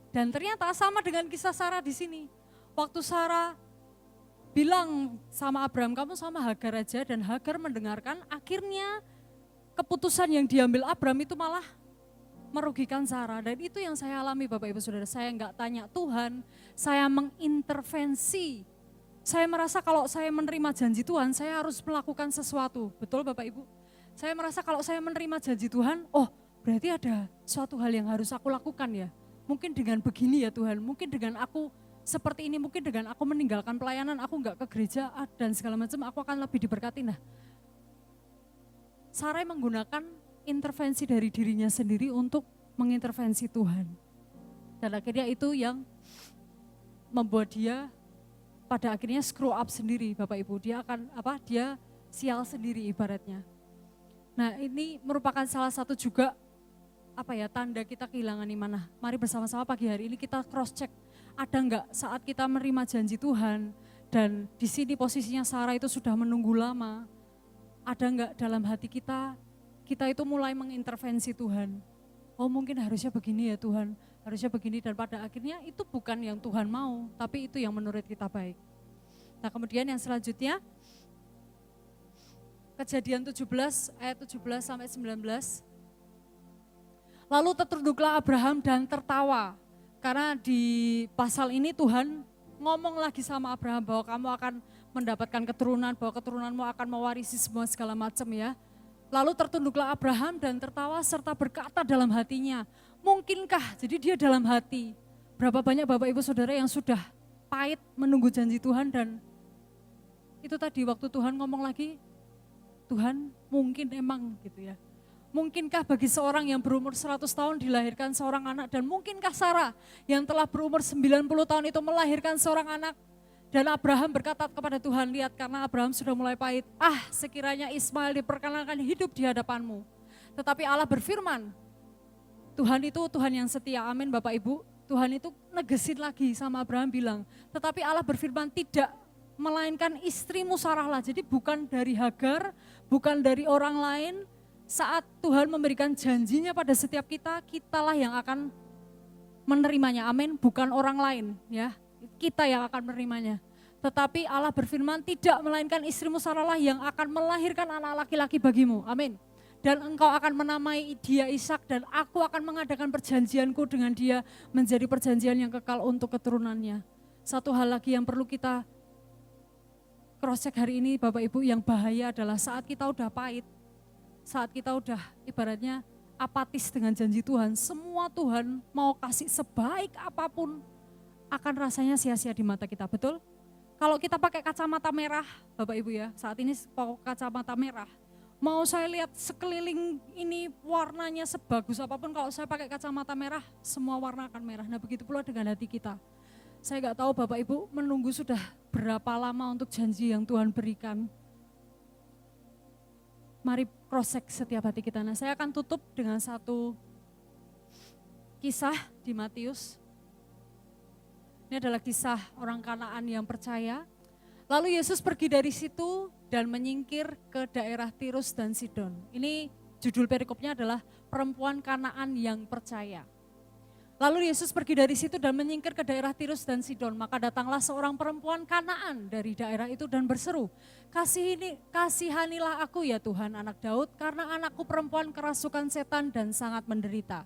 Dan ternyata sama dengan kisah Sarah di sini. Waktu Sarah bilang sama Abraham, kamu sama Hagar aja, dan Hagar mendengarkan, akhirnya keputusan yang diambil Abraham itu malah merugikan Sarah. Dan itu yang saya alami Bapak Ibu Saudara. Saya enggak tanya Tuhan, saya mengintervensi. Saya merasa kalau saya menerima janji Tuhan, saya harus melakukan sesuatu. Betul Bapak Ibu? Saya merasa kalau saya menerima janji Tuhan, berarti ada suatu hal yang harus aku lakukan ya. Mungkin dengan begini ya Tuhan, mungkin dengan aku seperti ini, mungkin dengan aku meninggalkan pelayanan, aku enggak ke gereja dan segala macam, aku akan lebih diberkati. Nah, Sarai menggunakan intervensi dari dirinya sendiri untuk mengintervensi Tuhan. Dan akhirnya itu yang membuat dia pada akhirnya screw up sendiri Bapak Ibu. Dia akan dia sial sendiri ibaratnya. Nah ini merupakan salah satu juga tanda kita kehilangan iman. Nah, mari bersama-sama pagi hari ini kita cross check. Ada enggak saat kita menerima janji Tuhan dan di sini posisinya Sarah itu sudah menunggu lama. Ada enggak dalam hati kita itu mulai mengintervensi Tuhan. Oh mungkin harusnya begini ya Tuhan, harusnya begini, dan pada akhirnya itu bukan yang Tuhan mau, tapi itu yang menurut kita baik. Nah kemudian yang selanjutnya, Kejadian 17 ayat 17-19. Lalu tertunduklah Abraham dan tertawa, karena di pasal ini Tuhan ngomong lagi sama Abraham bahwa kamu akan mendapatkan keturunan, bahwa keturunanmu akan mewarisi semua segala macam ya. Lalu tertunduklah Abraham dan tertawa serta berkata dalam hatinya, mungkinkah, jadi dia dalam hati. Berapa banyak Bapak Ibu Saudara yang sudah pahit menunggu janji Tuhan, dan itu tadi waktu Tuhan ngomong lagi, Tuhan mungkin emang gitu ya. Mungkinkah bagi seorang yang berumur 100 tahun dilahirkan seorang anak, dan mungkinkah Sarah yang telah berumur 90 tahun itu melahirkan seorang anak? Dan Abraham berkata kepada Tuhan, lihat karena Abraham sudah mulai pahit, sekiranya Ismail diperkenankan hidup di hadapanmu. Tetapi Allah berfirman, Tuhan itu Tuhan yang setia, amin Bapak Ibu. Tuhan itu negesin lagi sama Abraham bilang, tetapi Allah berfirman tidak, melainkan istrimu Sarah lah. Jadi bukan dari Hagar, bukan dari orang lain. Saat Tuhan memberikan janjinya pada setiap kita, kitalah yang akan menerimanya, amin. Bukan orang lain ya. Kita yang akan menerimanya. Tetapi Allah berfirman, tidak, melainkan istrimu Sarah lah yang akan melahirkan anak laki-laki bagimu. Amin. Dan engkau akan menamai dia Ishak, dan aku akan mengadakan perjanjianku dengan dia menjadi perjanjian yang kekal untuk keturunannya. Satu hal lagi yang perlu kita cross check hari ini Bapak Ibu, yang bahaya adalah saat kita udah pahit, saat kita udah ibaratnya apatis dengan janji Tuhan, semua Tuhan mau kasih sebaik apapun, akan rasanya sia-sia di mata kita, betul? Kalau kita pakai kacamata merah, Bapak Ibu ya, saat ini pakai kacamata merah, mau saya lihat sekeliling ini warnanya sebagus apapun, kalau saya pakai kacamata merah, semua warna akan merah. Nah begitu pula dengan hati kita. Saya nggak tahu Bapak Ibu menunggu sudah berapa lama untuk janji yang Tuhan berikan. Mari cross-check setiap hati kita. Nah saya akan tutup dengan satu kisah di Matius. Ini adalah kisah orang Kanaan yang percaya. Lalu Yesus pergi dari situ dan menyingkir ke daerah Tirus dan Sidon. Ini judul perikopnya adalah perempuan Kanaan yang percaya. Lalu Yesus pergi dari situ dan menyingkir ke daerah Tirus dan Sidon. Maka datanglah seorang perempuan Kanaan dari daerah itu dan berseru, kasihanilah aku ya Tuhan anak Daud, karena anakku perempuan kerasukan setan dan sangat menderita.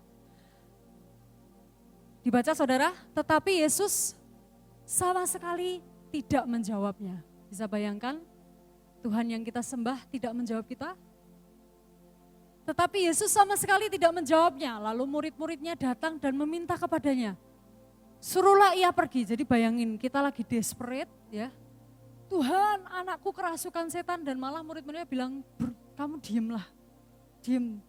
Dibaca saudara, tetapi Yesus sama sekali tidak menjawabnya. Bisa bayangkan Tuhan yang kita sembah tidak menjawab kita? Tetapi Yesus sama sekali tidak menjawabnya. Lalu murid-muridnya datang dan meminta kepadanya, suruhlah ia pergi. Jadi bayangin kita lagi desperate ya. Tuhan anakku kerasukan setan, dan malah murid-muridnya bilang, kamu diemlah, diem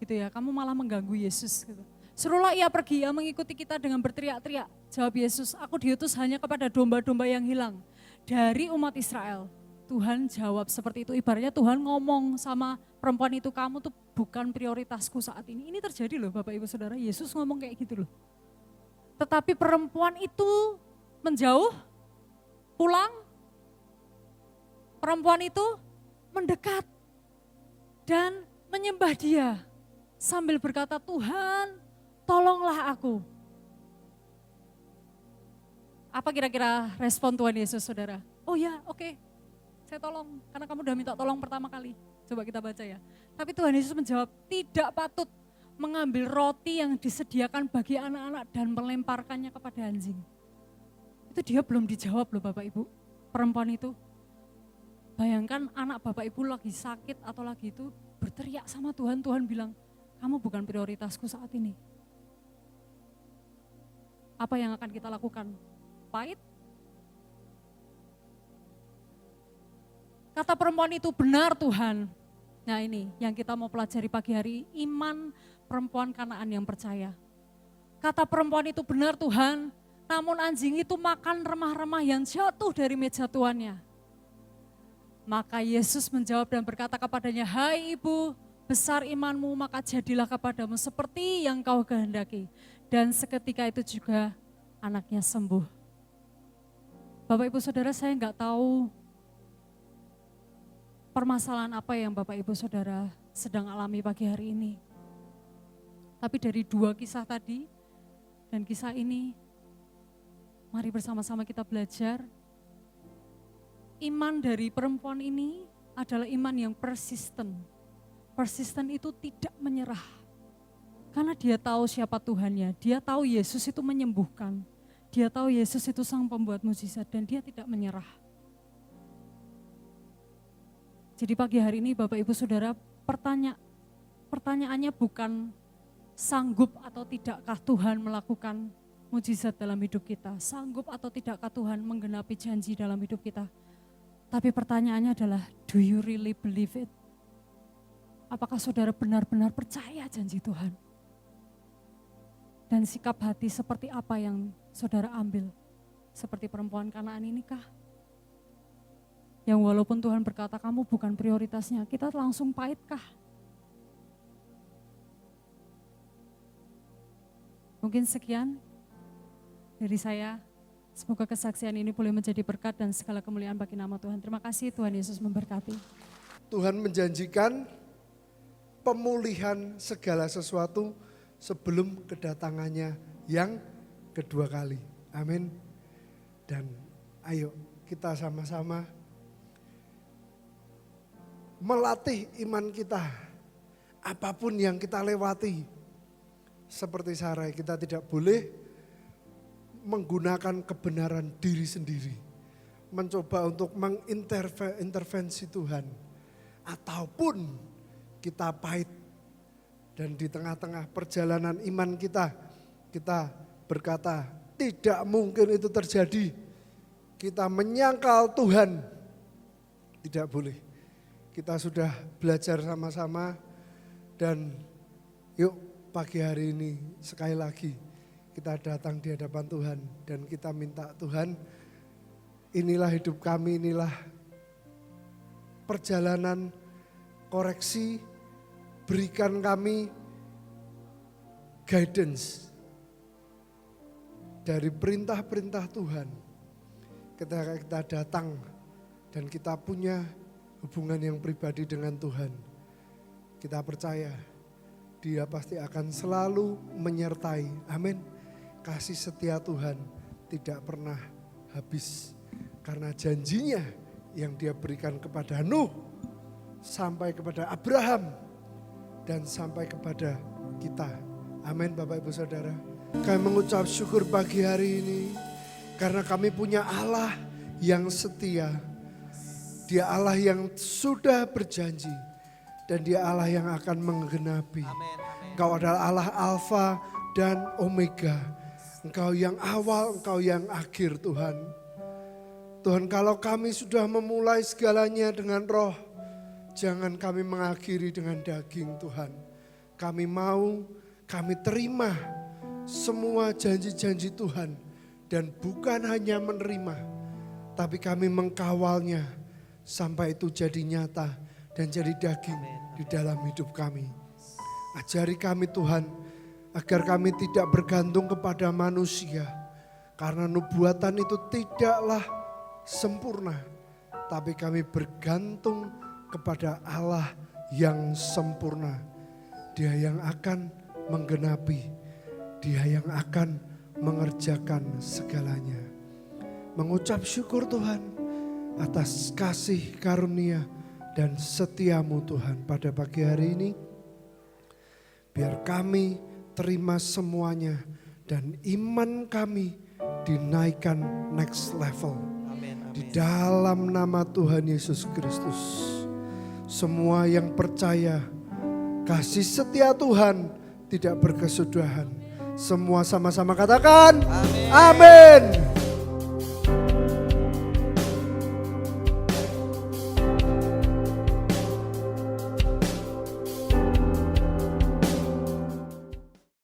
gitu ya. Kamu malah mengganggu Yesus gitu. Suruhlah ia pergi, ia mengikuti kita dengan berteriak-teriak. Jawab Yesus, aku diutus hanya kepada domba-domba yang hilang dari umat Israel. Tuhan jawab seperti itu, ibaratnya Tuhan ngomong sama perempuan itu, kamu tuh bukan prioritasku saat ini. Ini terjadi loh Bapak Ibu Saudara, Yesus ngomong kayak gitu loh. Tetapi perempuan itu menjauh, pulang. Perempuan itu mendekat dan menyembah dia sambil berkata, Tuhan tolonglah aku. Apa kira-kira respon Tuhan Yesus saudara? Oh ya oke, saya tolong karena kamu udah minta tolong pertama kali. Coba kita baca ya. Tapi Tuhan Yesus menjawab, tidak patut mengambil roti yang disediakan bagi anak-anak dan melemparkannya kepada anjing. Itu dia belum dijawab loh Bapak Ibu. Perempuan itu, bayangkan anak Bapak Ibu lagi sakit atau lagi itu berteriak sama Tuhan. Tuhan bilang, kamu bukan prioritasku saat ini. Apa yang akan kita lakukan? Pahit? Kata perempuan itu, benar Tuhan. Nah ini yang kita mau pelajari pagi hari, iman perempuan Kanaan yang percaya. Kata perempuan itu, benar Tuhan, namun anjing itu makan remah-remah yang jatuh dari meja tuannya. Maka Yesus menjawab dan berkata kepadanya, hai ibu, besar imanmu, maka jadilah kepadamu seperti yang kau kehendaki. Dan seketika itu juga anaknya sembuh. Bapak Ibu Saudara, saya enggak tahu permasalahan apa yang Bapak Ibu Saudara sedang alami pagi hari ini. Tapi dari dua kisah tadi dan kisah ini, mari bersama-sama kita belajar. Iman dari perempuan ini adalah iman yang persisten. Persisten itu tidak menyerah. Karena dia tahu siapa Tuhannya, dia tahu Yesus itu menyembuhkan. Dia tahu Yesus itu sang pembuat mukjizat dan dia tidak menyerah. Jadi pagi hari ini Bapak Ibu Saudara, pertanyaannya bukan sanggup atau tidakkah Tuhan melakukan mukjizat dalam hidup kita. Sanggup atau tidakkah Tuhan menggenapi janji dalam hidup kita. Tapi pertanyaannya adalah, do you really believe it? Apakah saudara benar-benar percaya janji Tuhan? Dan sikap hati seperti apa yang saudara ambil? Seperti perempuan Kanaan ini kah? Yang walaupun Tuhan berkata kamu bukan prioritasnya, kita langsung pahit kah? Mungkin sekian dari saya. Semoga kesaksian ini boleh menjadi berkat dan segala kemuliaan bagi nama Tuhan. Terima kasih, Tuhan Yesus memberkati. Tuhan menjanjikan pemulihan segala sesuatu sebelum kedatangannya yang kedua kali. Amin. Dan ayo kita sama-sama melatih iman kita. Apapun yang kita lewati. Seperti Sarai, kita tidak boleh menggunakan kebenaran diri sendiri. Mencoba untuk mengintervensi Tuhan. Ataupun kita pahit Dan di tengah-tengah perjalanan iman kita berkata, tidak mungkin itu terjadi. Kita menyangkal Tuhan. Tidak boleh. Kita sudah belajar sama-sama dan yuk pagi hari ini sekali lagi kita datang di hadapan Tuhan dan kita minta Tuhan, inilah hidup kami, inilah perjalanan koreksi, berikan kami guidance dari perintah-perintah Tuhan. Ketika kita datang dan kita punya hubungan yang pribadi dengan Tuhan, kita percaya Dia pasti akan selalu menyertai. Amin. Kasih setia Tuhan tidak pernah habis. Karena janjinya yang Dia berikan kepada Nuh, sampai kepada Abraham, dan sampai kepada kita. Amin Bapak Ibu Saudara. Kami mengucap syukur pagi hari ini. Karena kami punya Allah yang setia. Dia Allah yang sudah berjanji. Dan Dia Allah yang akan menggenapi. Engkau adalah Allah Alfa dan Omega. Engkau yang awal, Engkau yang akhir Tuhan. Tuhan, kalau kami sudah memulai segalanya dengan roh, jangan kami mengakhiri dengan daging Tuhan. Kami terima semua janji-janji Tuhan. Dan bukan hanya menerima, tapi kami mengkawalnya sampai itu jadi nyata dan jadi daging di dalam hidup kami. Ajari kami Tuhan, agar kami tidak bergantung kepada manusia. Karena nubuatan itu tidaklah sempurna, tapi kami bergantung kepada Allah yang sempurna. Dia yang akan menggenapi, Dia yang akan mengerjakan segalanya. Mengucap syukur Tuhan atas kasih karunia dan setiamu Tuhan pada pagi hari ini. Biar kami terima semuanya dan iman kami dinaikkan next level. Di dalam nama Tuhan Yesus Kristus. Semua yang percaya kasih setia Tuhan tidak berkesudahan. Semua sama-sama katakan amin.